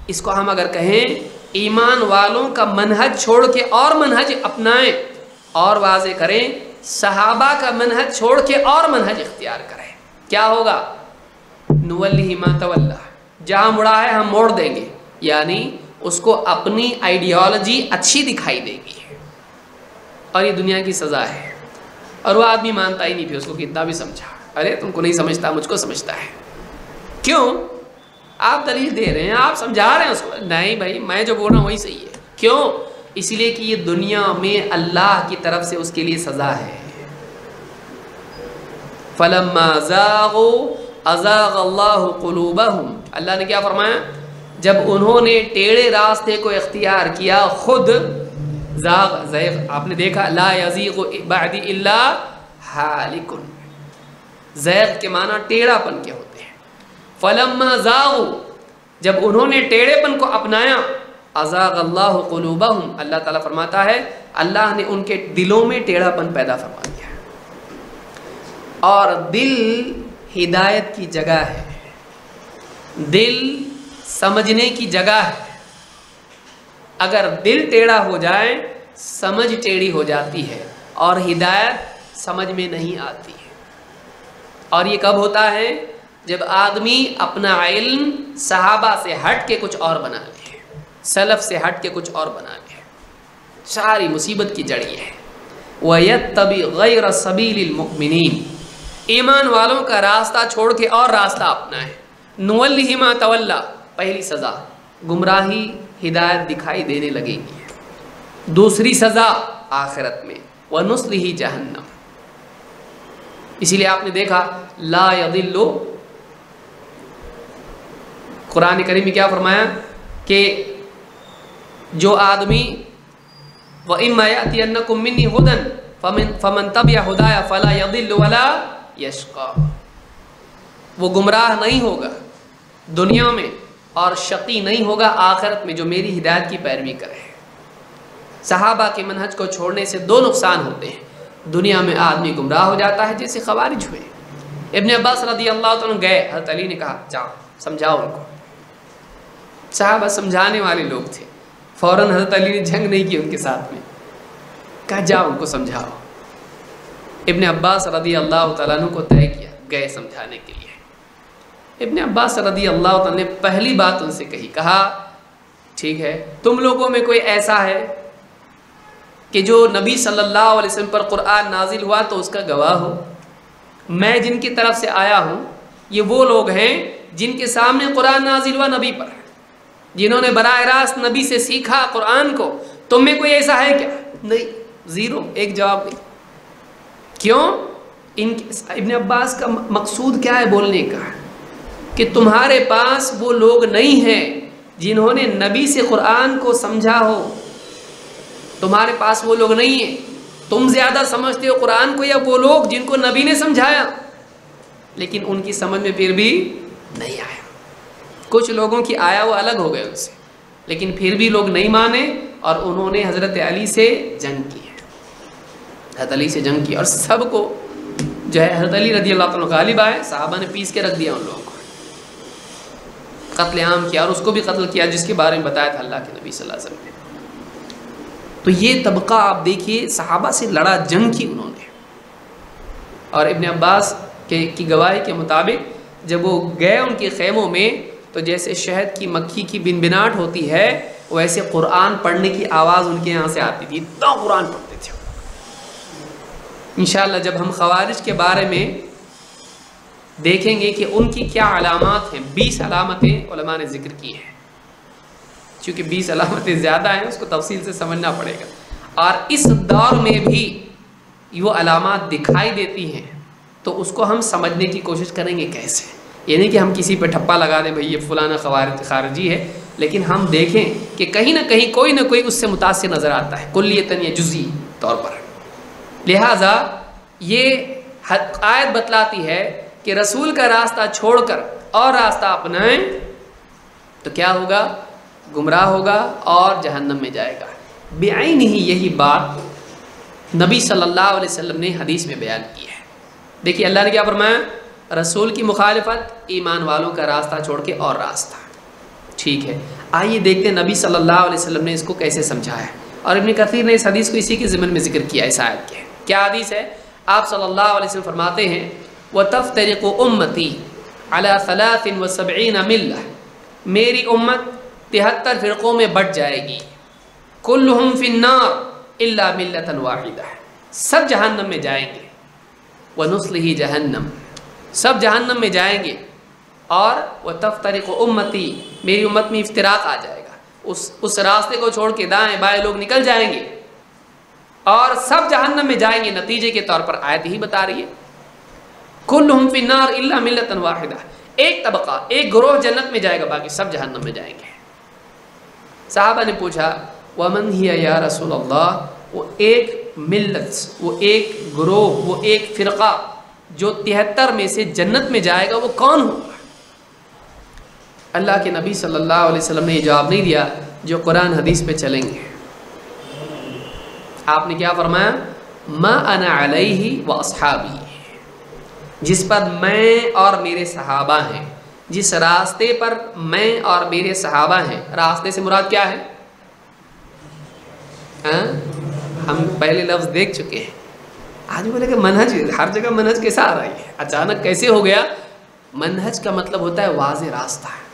اس کو ہم اگر کہیں ایمان والوں کا منہج چھوڑ کے اور منہج اپنائیں، اور واضح کریں صحابہ کا منہج چھوڑ کے اور منہج اختیار کریں، کیا ہوگا؟ نُوَلِّهِ مَا تَوَلَّى، جہاں مڑا ہے ہم موڑ دیں گے، یعنی اس کو اپنی آئیڈیالوجی اچھی دکھائی دے گی، اور یہ دنیا کی سزا ہے۔ اور وہ آدمی مانتا ہی نہیں، پھر اس کو کتنا بھی سمجھا، ارے تم کو نہیں سمجھتا، مجھ کو سمجھتا ہے۔ کیوں؟ آپ دلیل دے رہے ہیں، آپ سمجھا رہے ہیں اس کو، نہیں بھائی میں جو بول رہا ہوں وہی صحیح ہے۔ کیوں؟ اس لیے کہ یہ دنیا میں اللہ کی طرف سے اس کے لیے سزا ہے۔ فَلَمَّا زَاغُوا أَزَاغَ اللَّهُ قُلُوبَهُمْ، اللہ نے کیا فرمایا؟ جب انہوں نے ٹیڑھے راستے کو اختیار کیا، خود زیغ، آپ نے دیکھا لا یزیغ بعد الا ہالک، زیغ کے معنی ٹیڑھا پن کے ہوتے ہیں۔ فلما زاغوا، جب انہوں نے ٹیڑھے پن کو اپنایا، ازاغ اللہ قلوبہم، اللہ تعالیٰ فرماتا ہے اللہ نے ان کے دلوں میں ٹیڑھا پن پیدا فرما دیا۔ اور دل ہدایت کی جگہ ہے، دل سمجھنے کی جگہ ہے۔ اگر دل ٹیڑھا ہو جائے سمجھ ٹیڑھی ہو جاتی ہے اور ہدایت سمجھ میں نہیں آتی ہے۔ اور یہ کب ہوتا ہے؟ جب آدمی اپنا علم صحابہ سے ہٹ کے کچھ اور بنا لے، سلف سے ہٹ کے کچھ اور بنا لے، ساری مصیبت کی جڑ یہ ہے۔ وَيَتَّبِعْ غَيْرَ سَبِيلِ الْمُؤْمِنِينَ، ایمان والوں کا راستہ چھوڑ کے اور راستہ اپنائے۔ نُوَلِّهِ مَا تَوَلَّى، پہلی سزا گمراہی، ہدایت دکھائی دینے لگے گی۔ دوسری سزا آخرت میں، وَنُصْلِهِ جَهَنَّمَ۔ اسی لیے آپ نے دیکھا لا یضل، قرآن کریم میں کیا فرمایا کہ جو آدمی وَإِمَّا يَأْتِيَنَّكُم مِّنِّي هُدًى فَمَن تَبِعَ هُدَايَ فَلَا يَضِلُّ وَلَا يَشْقَىٰ، وہ گمراہ نہیں ہوگا دنیا میں اور شقی نہیں ہوگا آخرت میں، جو میری ہدایت کی پیروی کرے۔ صحابہ کے منہج کو چھوڑنے سے دو نقصان ہوتے ہیں، دنیا میں آدمی گمراہ ہو جاتا ہے جیسے خوارج ہوئے۔ ابن عباس رضی اللہ عنہ گئے، حضرت علی نے کہا جاؤ سمجھاؤ ان کو۔ صحابہ سمجھانے والے لوگ تھے، فوراً حضرت علی نے جنگ نہیں کی ان کے ساتھ میں، کہا جاؤ ان کو سمجھاؤ۔ ابن عباس رضی اللہ تعالیٰ عنہ کو طے کیا، گئے سمجھانے کے لیے۔ ابن عباس رضی اللہ تعالیٰ نے پہلی بات ان سے کہی، کہا ٹھیک ہے تم لوگوں میں کوئی ایسا ہے کہ جو نبی صلی اللہ علیہ وسلم پر قرآن نازل ہوا تو اس کا گواہ ہو؟ میں جن کی طرف سے آیا ہوں یہ وہ لوگ ہیں جن کے سامنے قرآن نازل ہوا نبی پر، جنہوں نے براہ راست نبی سے سیکھا قرآن کو۔ تم میں کوئی ایسا ہے کیا؟ نہیں، زیرو، ایک جواب نہیں۔ کیوں؟ ابن عباس کا مقصود کیا ہے بولنے کا؟ کہ تمہارے پاس وہ لوگ نہیں ہیں جنہوں نے نبی سے قرآن کو سمجھا ہو، تمہارے پاس وہ لوگ نہیں ہیں۔ تم زیادہ سمجھتے ہو قرآن کو یا وہ لوگ جن کو نبی نے سمجھایا، لیکن ان کی سمجھ میں پھر بھی نہیں آیا۔ کچھ لوگوں کی آیا وہ الگ ہو گئے ان سے، لیکن پھر بھی لوگ نہیں مانے اور انہوں نے حضرت علی سے جنگ کی ہے، حضرت علی سے جنگ کی، اور سب کو جو ہے حضرت علی رضی اللہ عنہ غالب آئے، صحابہ نے پیس کے رکھ دیا ان لوگوں کو، قتل عام کیا، اور اس کو بھی قتل کیا جس کے بارے میں بتایا تھا اللہ کے نبی صلی اللہ علیہ وسلم نے۔ تو یہ طبقہ آپ دیکھیے صحابہ سے لڑا، جنگ کی انہوں نے۔ اور ابن عباس کی گواہی کے مطابق جب وہ گئے ان کے خیموں میں تو جیسے شہد کی مکھی کی بنبناٹ ہوتی ہے ویسے قرآن پڑھنے کی آواز ان کے یہاں سے آتی تھی، اتنا قرآن پڑھتے تھے۔ انشاءاللہ جب ہم خوارج کے بارے میں دیکھیں گے کہ ان کی کیا علامات ہیں، 20 علامتیں علماء نے ذکر کی ہیں، چونکہ 20 علامتیں زیادہ ہیں اس کو تفصیل سے سمجھنا پڑے گا، اور اس دور میں بھی وہ علامات دکھائی دیتی ہیں تو اس کو ہم سمجھنے کی کوشش کریں گے کیسے، یعنی کہ ہم کسی پہ ٹھپا لگا دیں بھئی یہ فلانا خارجی ہے، لیکن ہم دیکھیں کہ کہیں نہ کہیں کوئی نہ کوئی اس سے متاثر نظر آتا ہے، کلیتاً یا جزئی طور پر۔ لہٰذا یہ آیت بتلاتی ہے کہ رسول کا راستہ چھوڑ کر اور راستہ اپنائیں تو کیا ہوگا؟ گمراہ ہوگا اور جہنم میں جائے گا۔ بعین ہی یہی بات نبی صلی اللہ علیہ وسلم نے حدیث میں بیان کی ہے۔ دیکھیے اللہ نے کیا فرمایا؟ رسول کی مخالفت، ایمان والوں کا راستہ چھوڑ کے اور راستہ۔ ٹھیک ہے، آئیے دیکھتے ہیں نبی صلی اللہ علیہ وسلم نے اس کو کیسے سمجھایا ہے، اور ابن کثیر نے اس حدیث کو اسی کے ضمن میں ذکر کیا اس آیت کے۔ کیا حدیث ہے؟ آپ صلی اللہ علیہ وسلم فرماتے ہیں وَتَفْتَرِقُ أُمَّتِي عَلَى 73 مِلَّةٍ، میری امت 73 فرقوں میں بٹ جائے گی، كُلُّهُمْ فِي النَّارِ إِلَّا مِلَّةً وَاحِدَةً، سب جہنم میں جائیں گے، وَنُصْلِهِ جَهَنَّمَ، سب جہنم میں جائیں گے، اور وَتَفْتَرِقُ أُمَّتِي، میری امت میں افتراق آ جائے گا، اس راستے کو چھوڑ کے دائیں بائیں لوگ نکل جائیں گے اور سب جہنم میں جائیں گے۔ نتیجے کے طور پر آیت ہی بتا رہی ہے کلہم فی النار الا ملۃ واحدہ، ایک طبقہ، ایک گروہ جنت میں جائے گا، باقی سب جہنم میں جائیں گے۔ صحابہ نے پوچھا ومن ہی یا رسول اللہ، وہ ایک ملت، وہ ایک گروہ، وہ ایک فرقہ جو 73 میں سے جنت میں جائے گا وہ کون ہوگا؟ اللہ کے نبی صلی اللہ علیہ وسلم نے یہ جواب نہیں دیا جو قرآن حدیث پہ چلیں گے۔ آپ نے کیا فرمایا؟ ما انا علیہ و اصحابی، جس پر میں اور میرے صحابہ ہیں، جس راستے پر میں اور میرے صحابہ ہیں۔ راستے سے مراد کیا ہے؟ ہم پہلے لفظ دیکھ چکے ہیں، آج بولے کہ منہج، ہر جگہ منہج کیسا آ رہی ہے، اچانک کیسے ہو گیا؟ منہج کا مطلب ہوتا ہے واضح راستہ ہے۔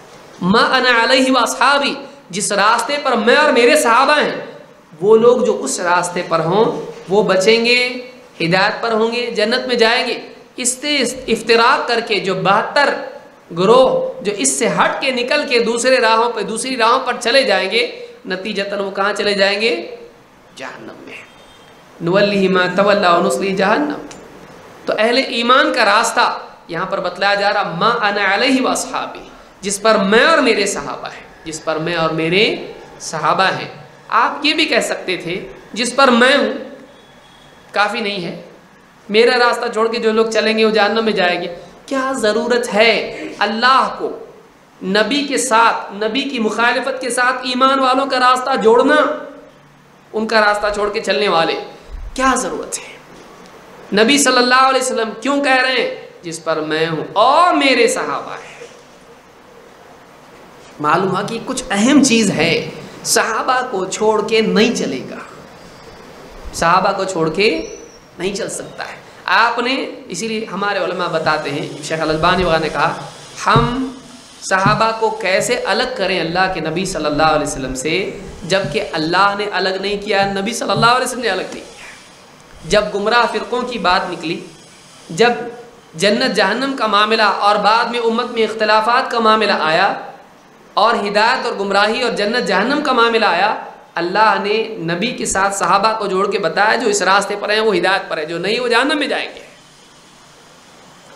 ما انا علیہ و اصحابی، جس راستے پر میں اور میرے صحابہ ہیں، وہ لوگ جو اس راستے پر ہوں وہ بچیں گے، ہدایت پر ہوں گے، جنت میں جائیں گے۔ اس سے افتراق کر کے جو 72 گروہ جو اس سے ہٹ کے نکل کے دوسری راہوں پر چلے جائیں گے، نتیجتاً وہ کہاں چلے جائیں گے؟ جہنم میں۔ نولیہ ما تولی ونصلیہ جہنم۔ تو اہل ایمان کا راستہ یہاں پر بتلایا جا رہا ما انا علیہ و اصحابی، جس پر میں اور میرے صحابہ ہیں، جس پر میں اور میرے صحابہ ہیں۔ آپ یہ بھی کہہ سکتے تھے جس پر میں ہوں کافی نہیں ہے، میرا راستہ چھوڑ کے جو لوگ چلیں گے وہ جہنم میں جائیں گے۔ کیا ضرورت ہے اللہ کو نبی کے ساتھ، نبی کی مخالفت کے ساتھ ایمان والوں کا راستہ جوڑنا؟ ان کا راستہ چھوڑ کے چلنے والے، کیا ضرورت ہے؟ نبی صلی اللہ علیہ وسلم کیوں کہہ رہے ہیں جس پر میں ہوں اور میرے صحابہ ہیں؟ معلوم ہوا کہ کچھ اہم چیز ہے، صحابہ کو چھوڑ کے نہیں چلے گا، صحابہ کو چھوڑ کے نہیں چل سکتا ہے۔ آپ نے، اسی لیے ہمارے علماء بتاتے ہیں، شیخ الالبانی وغیرہ نے کہا ہم صحابہ کو کیسے الگ کریں اللہ کے نبی صلی اللہ علیہ وسلم سے، جبکہ اللہ نے الگ نہیں کیا، نبی صلی اللہ علیہ وسلم نے الگ نہیں کیا۔ جب گمراہ فرقوں کی بات نکلی، جب جنت جہنم کا معاملہ اور بعد میں امت میں اختلافات کا معاملہ آیا، اور ہدایت اور گمراہی اور جنت جہنم کا معاملہ آیا، اللہ نے نبی کے ساتھ صحابہ کو جوڑ کے بتایا جو اس راستے پر ہیں وہ ہدایت پر ہے، جو نہیں وہ جہنم میں جائیں گے۔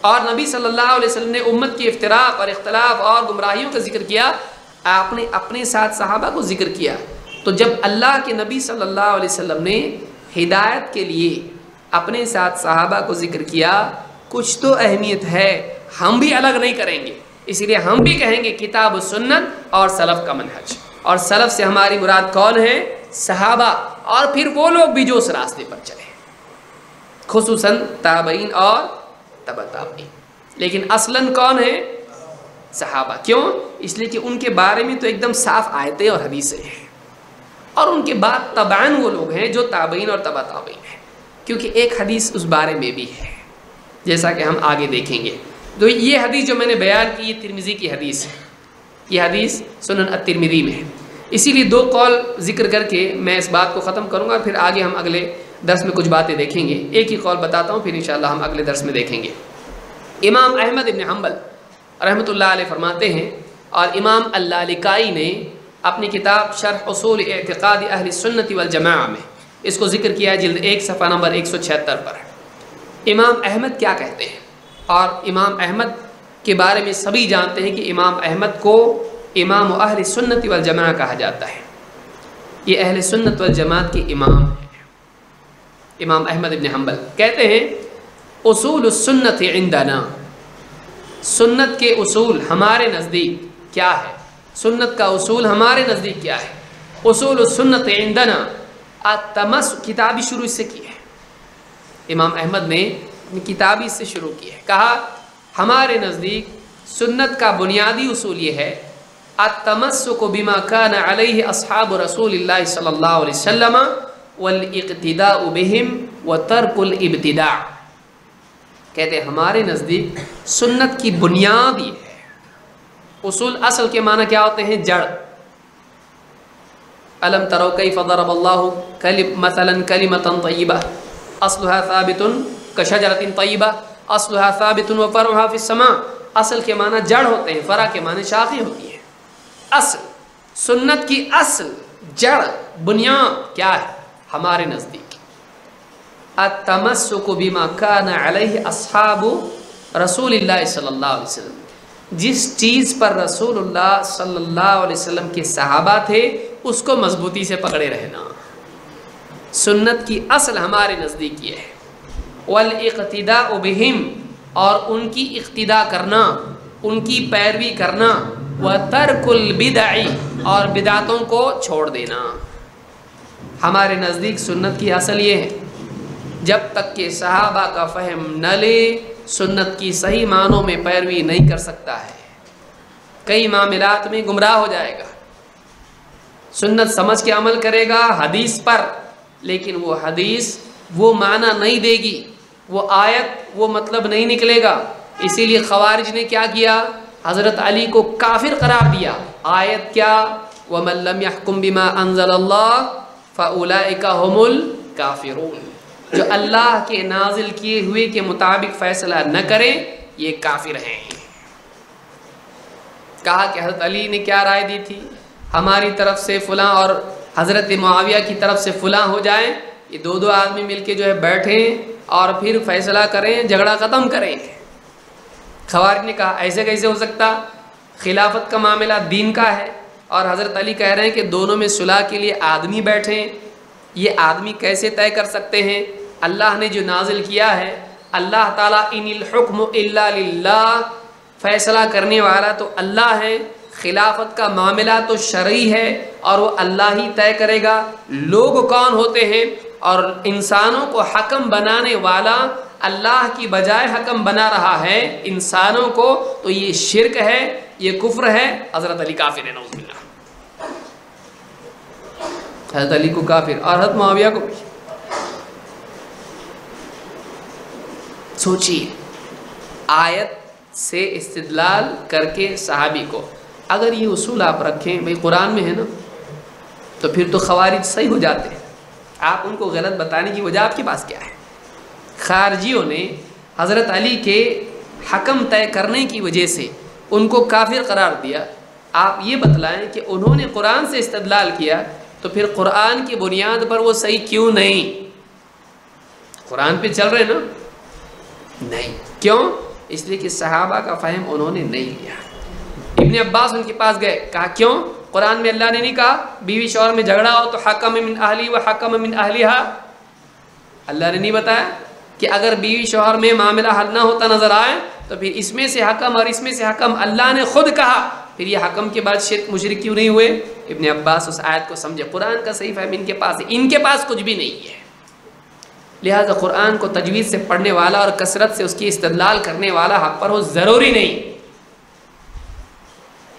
اور نبی صلی اللہ علیہ وسلم نے امت کی افتراق اور اختلاف اور گمراہیوں کا ذکر کیا، آپ نے اپنے ساتھ صحابہ کو ذکر کیا۔ تو جب اللہ کے نبی صلی اللہ علیہ وسلم نے ہدایت کے لیے اپنے ساتھ صحابہ کو ذکر کیا، کچھ تو اہمیت ہے، ہم بھی الگ نہیں کریں گے۔ اسی لیے ہم بھی کہیں گے کتاب و سنت اور سلف کا منہج، اور سلف سے ہماری مراد کون ہے؟ صحابہ، اور پھر وہ لوگ بھی جو اس راستے پر چلے، خصوصاً تابعین اور تبع تابعین۔ لیکن اصلاً کون ہے؟ صحابہ۔ کیوں؟ اس لیے کہ ان کے بارے میں تو ایک دم صاف آیتیں اور حدیثیں ہیں، اور ان کے بعد تبعاً وہ لوگ ہیں جو تابعین اور تبع تابعین ہیں، کیونکہ ایک حدیث اس بارے میں بھی ہے جیسا کہ ہم آگے دیکھیں گے۔ تو یہ حدیث جو میں نے بیان کی یہ ترمذی کی حدیث ہے، یہ حدیث سنن الترمذی میں ہے۔ اسی لیے 2 قول ذکر کر کے میں اس بات کو ختم کروں گا، پھر آگے ہم اگلے درس میں کچھ باتیں دیکھیں گے۔ ایک ہی قول بتاتا ہوں، پھر انشاءاللہ ہم اگلے درس میں دیکھیں گے۔ امام احمد ابن حنبل رحمۃ اللہ علیہ فرماتے ہیں، اور امام اللالکائی نے اپنی کتاب شرح اصول اعتقاد اہل سنت والجماعہ میں اس کو ذکر کیا ہے، جلد 1 صفحہ نمبر 176 پر۔ امام احمد کیا کہتے ہیں؟ اور امام احمد کے بارے میں سبھی جانتے ہیں کہ امام احمد کو امام اہل سنت والجماعہ کہا جاتا ہے. یہ اہل سنت والجماعت کے امام ہیں. امام احمد بن حنبل کہتے ہیں اصول السنت عندنا، سنت کے اصول ہمارے نزدیک کیا ہے، سنت کا اصول ہمارے نزدیک کیا ہے. اصول السنت عندنا کتابی شروع اس سے کی ہے. امام احمد نے کتابی سے شروع کی ہے. کہا ہمارے نزدیک سنت کا بنیادی اصول یہ ہے التمسک بما کان علیہ اصحاب رسول اللہ صلی اللہ علیہ وسلم والاقتداء بہم وترک الابتداع. کہتے ہیں ہمارے نزدیک سنت کی بنیاد یہ ہے. اصول اصل کے معنی کیا ہوتے ہیں؟ جڑ. الم تروا کیف ضرب اللہ مثلا کلمۃ طیبہ اصلها ثابت کشجرۃ طیبہ اصلها ثابت وفرعها فی السماء. اصل کے معنی جڑ ہوتے ہیں، فرع کے معنی شاخیں ہوتی ہیں. اصل، سنت کی اصل، جڑ، بنیاد کیا ہے ہمارے نزدیک؟ التمسک بما کان علیہ اصحاب رسول اللہ صلی اللہ علیہ وسلم، جس چیز پر رسول اللہ صلی اللہ علیہ وسلم کے صحابہ تھے اس کو مضبوطی سے پکڑے رہنا. سنت کی اصل ہمارے نزدیک یہ ہے. والاقتداء بہم، اور ان کی اقتداء کرنا، ان کی پیروی کرنا. وترک البدع، اور بدعتوں کو چھوڑ دینا. ہمارے نزدیک سنت کی اصل یہ ہے جب تک کہ صحابہ کا فہم نہ لے سنت کی صحیح معنوں میں پیروی نہیں کر سکتا ہے. کئی معاملات میں گمراہ ہو جائے گا. سنت سمجھ کے عمل کرے گا حدیث پر، لیکن وہ حدیث وہ معنی نہیں دے گی، وہ آیت وہ مطلب نہیں نکلے گا. اسی لیے خوارج نے کیا کیا؟ حضرت علی کو کافر قرار دیا. آیت کیا؟ وَمَن لَّمْ يَحْكُم بِمَا أَنزَلَ اللَّهُ فَأُولَٰئِكَ هُمُ الْكَافِرُونَ. جو اللہ کے نازل کیے ہوئے کے مطابق فیصلہ نہ کریں یہ کافر ہیں. کہا کہ حضرت علی نے کیا رائے دی تھی؟ ہماری طرف سے فلاں اور حضرت معاویہ کی طرف سے فلاں ہو جائیں، یہ دو آدمی مل کے جو ہے بیٹھیں اور پھر فیصلہ کریں، جھگڑا ختم کریں. خوارج نے کہا ایسے کیسے ہو سکتا؟ خلافت کا معاملہ دین کا ہے اور حضرت علی کہہ رہے ہیں کہ دونوں میں صلح کے لیے آدمی بیٹھیں. یہ آدمی کیسے طے کر سکتے ہیں؟ اللہ نے جو نازل کیا ہے، اللہ تعالیٰ ان الحکم الا للہ، فیصلہ کرنے والا تو اللہ ہے. خلافت کا معاملہ تو شرعی ہے اور وہ اللہ ہی طے کرے گا. لوگ کون ہوتے ہیں؟ اور انسانوں کو حکم بنانے والا اللہ کی بجائے حکم بنا رہا ہے انسانوں کو، تو یہ شرک ہے، یہ کفر ہے. حضرت علی کافر ہے، نعوذ باللہ. حضرت علی کو کافر اور حضرت معاویہ کو بھی. سوچیے، آیت سے استدلال کر کے صحابی کو اگر یہ اصول آپ رکھیں، بھئی قرآن میں ہے نا، تو پھر تو خوارج صحیح ہو جاتے ہیں. آپ ان کو غلط بتانے کی وجہ آپ کے پاس کیا ہے؟ خارجیوں نے حضرت علی کے حکم طے کرنے کی وجہ سے ان کو کافر قرار دیا. آپ یہ بتلائیں کہ انہوں نے قرآن سے استدلال کیا تو پھر قرآن کی بنیاد پر وہ صحیح کیوں نہیں؟ قرآن پہ چل رہے نا؟ نہیں. کیوں؟ اس لیے کہ صحابہ کا فہم انہوں نے نہیں لیا. ابن عباس ان کے پاس گئے، کہا کیوں؟ قرآن میں اللہ نے نہیں کہا بیوی شوہر میں جھگڑا ہو تو حکم من اہلی و حکم من اہلیہا؟ اللہ نے نہیں بتایا کہ اگر بیوی شوہر میں معاملہ حل نہ ہوتا نظر آئے تو پھر اس میں سے حکم اور اس میں سے حکم اللہ نے خود کہا، پھر یہ حکم کے بعد شرک مشرک کیوں نہیں ہوئے؟ ابن عباس اس آیت کو سمجھے. قرآن کا صحیح فہم ان کے پاس ہے، ان کے پاس کچھ بھی نہیں ہے. لہذا قرآن کو تجوید سے پڑھنے والا اور کثرت سے اس کی استدلال کرنے والا حق پر ہو ضروری نہیں.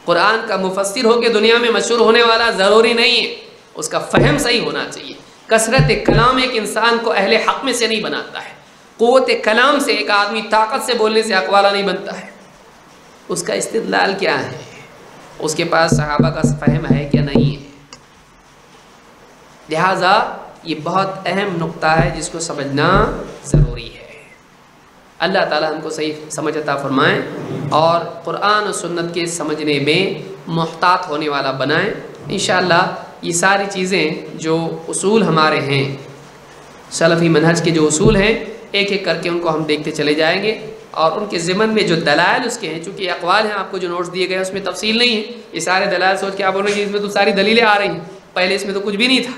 قرآن کا مفسر ہو کے دنیا میں مشہور ہونے والا ضروری نہیں ہے. اس کا فہم صحیح ہونا چاہیے. کثرت کلام ایک انسان کو اہل حق میں سے نہیں بناتا ہے. قوت کلام سے ایک آدمی طاقت سے بولنے سے حق والا نہیں بنتا ہے. اس کا استدلال کیا ہے؟ اس کے پاس صحابہ کا فہم ہے کیا نہیں ہے؟ لہٰذا یہ بہت اہم نقطہ ہے جس کو سمجھنا ضروری ہے. اللہ تعالیٰ ہم کو صحیح سمجھ عطا فرمائیں اور قرآن و سنت کے سمجھنے میں محتاط ہونے والا بنائیں. انشاءاللہ یہ ساری چیزیں جو اصول ہمارے ہیں، سلفی منہج کے جو اصول ہیں، ایک ایک کر کے ان کو ہم دیکھتے چلے جائیں گے. اور ان کے ضمن میں جو دلائل اس کے ہیں، چونکہ یہ اقوال ہیں، آپ کو جو نوٹس دیے گئے ہیں اس میں تفصیل نہیں ہے، یہ سارے دلائل سوچ کے آپ بولیں گے اس میں تو ساری دلیلیں آ رہی ہیں، پہلے اس میں تو کچھ بھی نہیں تھا۔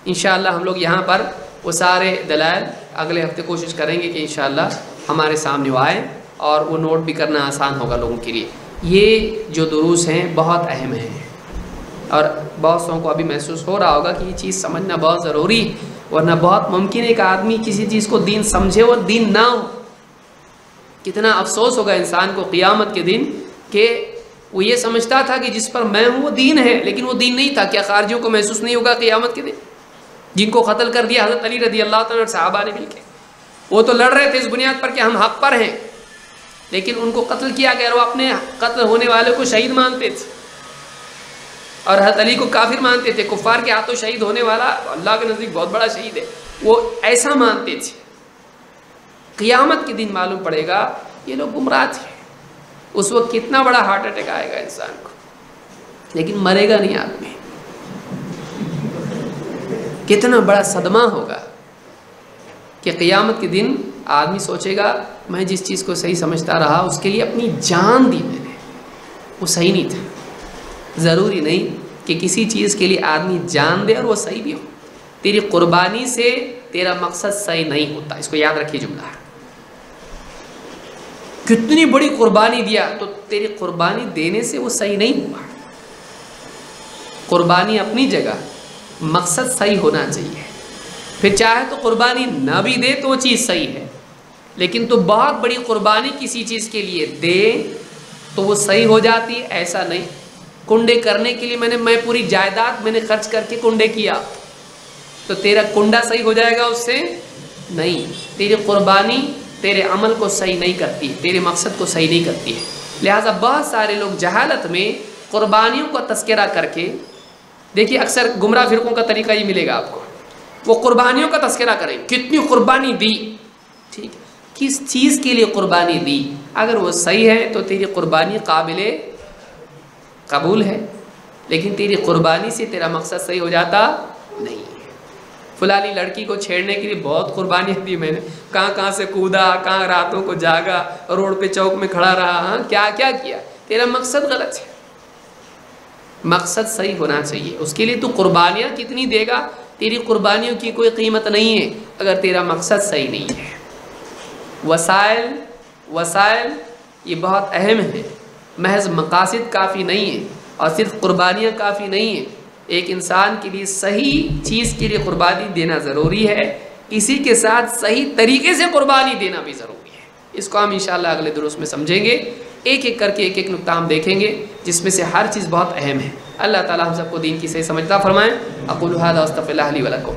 انشاءاللہ ہم لوگ یہاں پر وہ سارے دلائل اگلے ہفتے کوشش کریں گے کہ انشاءاللہ ہمارے سامنے وہ آئیں اور وہ نوٹ بھی کرنا آسان ہوگا لوگوں کے لیے۔ یہ جو دروس ہیں بہت اہم ہیں، اور بہت سو کو ابھی محسوس ہو رہا ہوگا کہ یہ چیز سمجھنا بہت ضروری ہے، ورنہ بہت ممکن ہے کہ آدمی کسی چیز کو دین سمجھے اور دین نہ ہو۔ کتنا افسوس ہوگا انسان کو قیامت کے دن کہ وہ یہ سمجھتا تھا کہ جس پر میں ہوں وہ دین ہے، لیکن وہ دین نہیں تھا۔ کیا خارجیوں کو محسوس نہیں ہوگا قیامت کے دن، جن کو قتل کر دیا حضرت علی رضی اللہ تعالیٰ صحابہ نے مل کے؟ وہ تو لڑ رہے تھے اس بنیاد پر کہ ہم حق پر ہیں، لیکن ان کو قتل کیا گیا اور وہ اپنے قتل ہونے والے کو شہید مانتے تھے، اور حضرت علی کو کافر مانتے تھے، کفار کے ہاتھوں شہید ہونے والا اللہ کے نزدیک بہت بڑا شہید ہے، وہ ایسا مانتے تھے۔ قیامت کے دن معلوم پڑے گا یہ لوگ گمراہ تھے۔ اس وقت کتنا بڑا ہارٹ اٹیک آئے گا انسان کو، لیکن مرے گا نہیں آدمی۔ کتنا بڑا صدمہ ہوگا کہ قیامت کے دن آدمی سوچے گا میں جس چیز کو صحیح سمجھتا رہا اس کے لیے اپنی جان دی میں نے، وہ صحیح نہیں تھا۔ ضروری نہیں کہ کسی چیز کے لیے آدمی جان دے اور وہ صحیح بھی ہو۔ تیری قربانی سے تیرا مقصد صحیح نہیں ہوتا، اس کو یاد رکھیے جملہ۔ کتنی بڑی قربانی دیا تو تیری قربانی دینے سے وہ صحیح نہیں ہوا۔ قربانی اپنی جگہ، مقصد صحیح ہونا چاہیے۔ پھر چاہے تو قربانی نہ بھی دے تو وہ چیز صحیح ہے، لیکن تو بہت بڑی قربانی کسی چیز کے لیے دے تو وہ صحیح ہو جاتی ہے، ایسا نہیں۔ کنڈے کرنے کے لیے میں پوری جائیداد میں نے خرچ کر کے کنڈے کیا تو تیرا کنڈا صحیح ہو جائے گا اس سے؟ نہیں۔ تیری قربانی تیرے عمل کو صحیح نہیں کرتی ہے، تیرے مقصد کو صحیح نہیں کرتی ہے۔ لہٰذا بہت سارے لوگ جہالت میں قربانیوں کا تذکرہ کر کے، دیکھیے اکثر گمراہ فرقوں کا طریقہ یہ ملے گا آپ کو، وہ قربانیوں کا تذکرہ کریں، کتنی قربانی دی، ٹھیک ہے، کس چیز کے لیے قربانی دی؟ اگر وہ صحیح ہے تو تیری قربانی قابل قبول ہے، لیکن تیری قربانی سے تیرا مقصد صحیح ہو جاتا نہیں ہے۔ فلانی لڑکی کو چھیڑنے کے لیے بہت قربانیاں دی میں نے، کہاں سے کودا، کہاں راتوں کو جاگا، روڈ پہ چوک میں کھڑا رہا، ہاں کیا کیا، تیرا مقصد غلط ہے۔ مقصد صحیح ہونا چاہیے، اس کے لیے تو قربانیاں کتنی دے گا، تیری قربانیوں کی کوئی قیمت نہیں ہے اگر تیرا مقصد صحیح نہیں ہے۔ وسائل یہ بہت اہم ہیں، محض مقاصد کافی نہیں ہے، اور صرف قربانیاں کافی نہیں ہیں۔ ایک انسان کے لیے صحیح چیز کے لیے قربانی دینا ضروری ہے، اسی کے ساتھ صحیح طریقے سے قربانی دینا بھی ضروری ہے۔ اس کو ہم انشاءاللہ اگلے دروس میں سمجھیں گے، ایک ایک کر کے ایک ایک نقطہ ہم دیکھیں گے جس میں سے ہر چیز بہت اہم ہے۔ اللہ تعالیٰ ہم سب کو دین کی صحیح سمجھتا فرمائیں۔ اقول ھذا واستغفر اللہ لی ولکم۔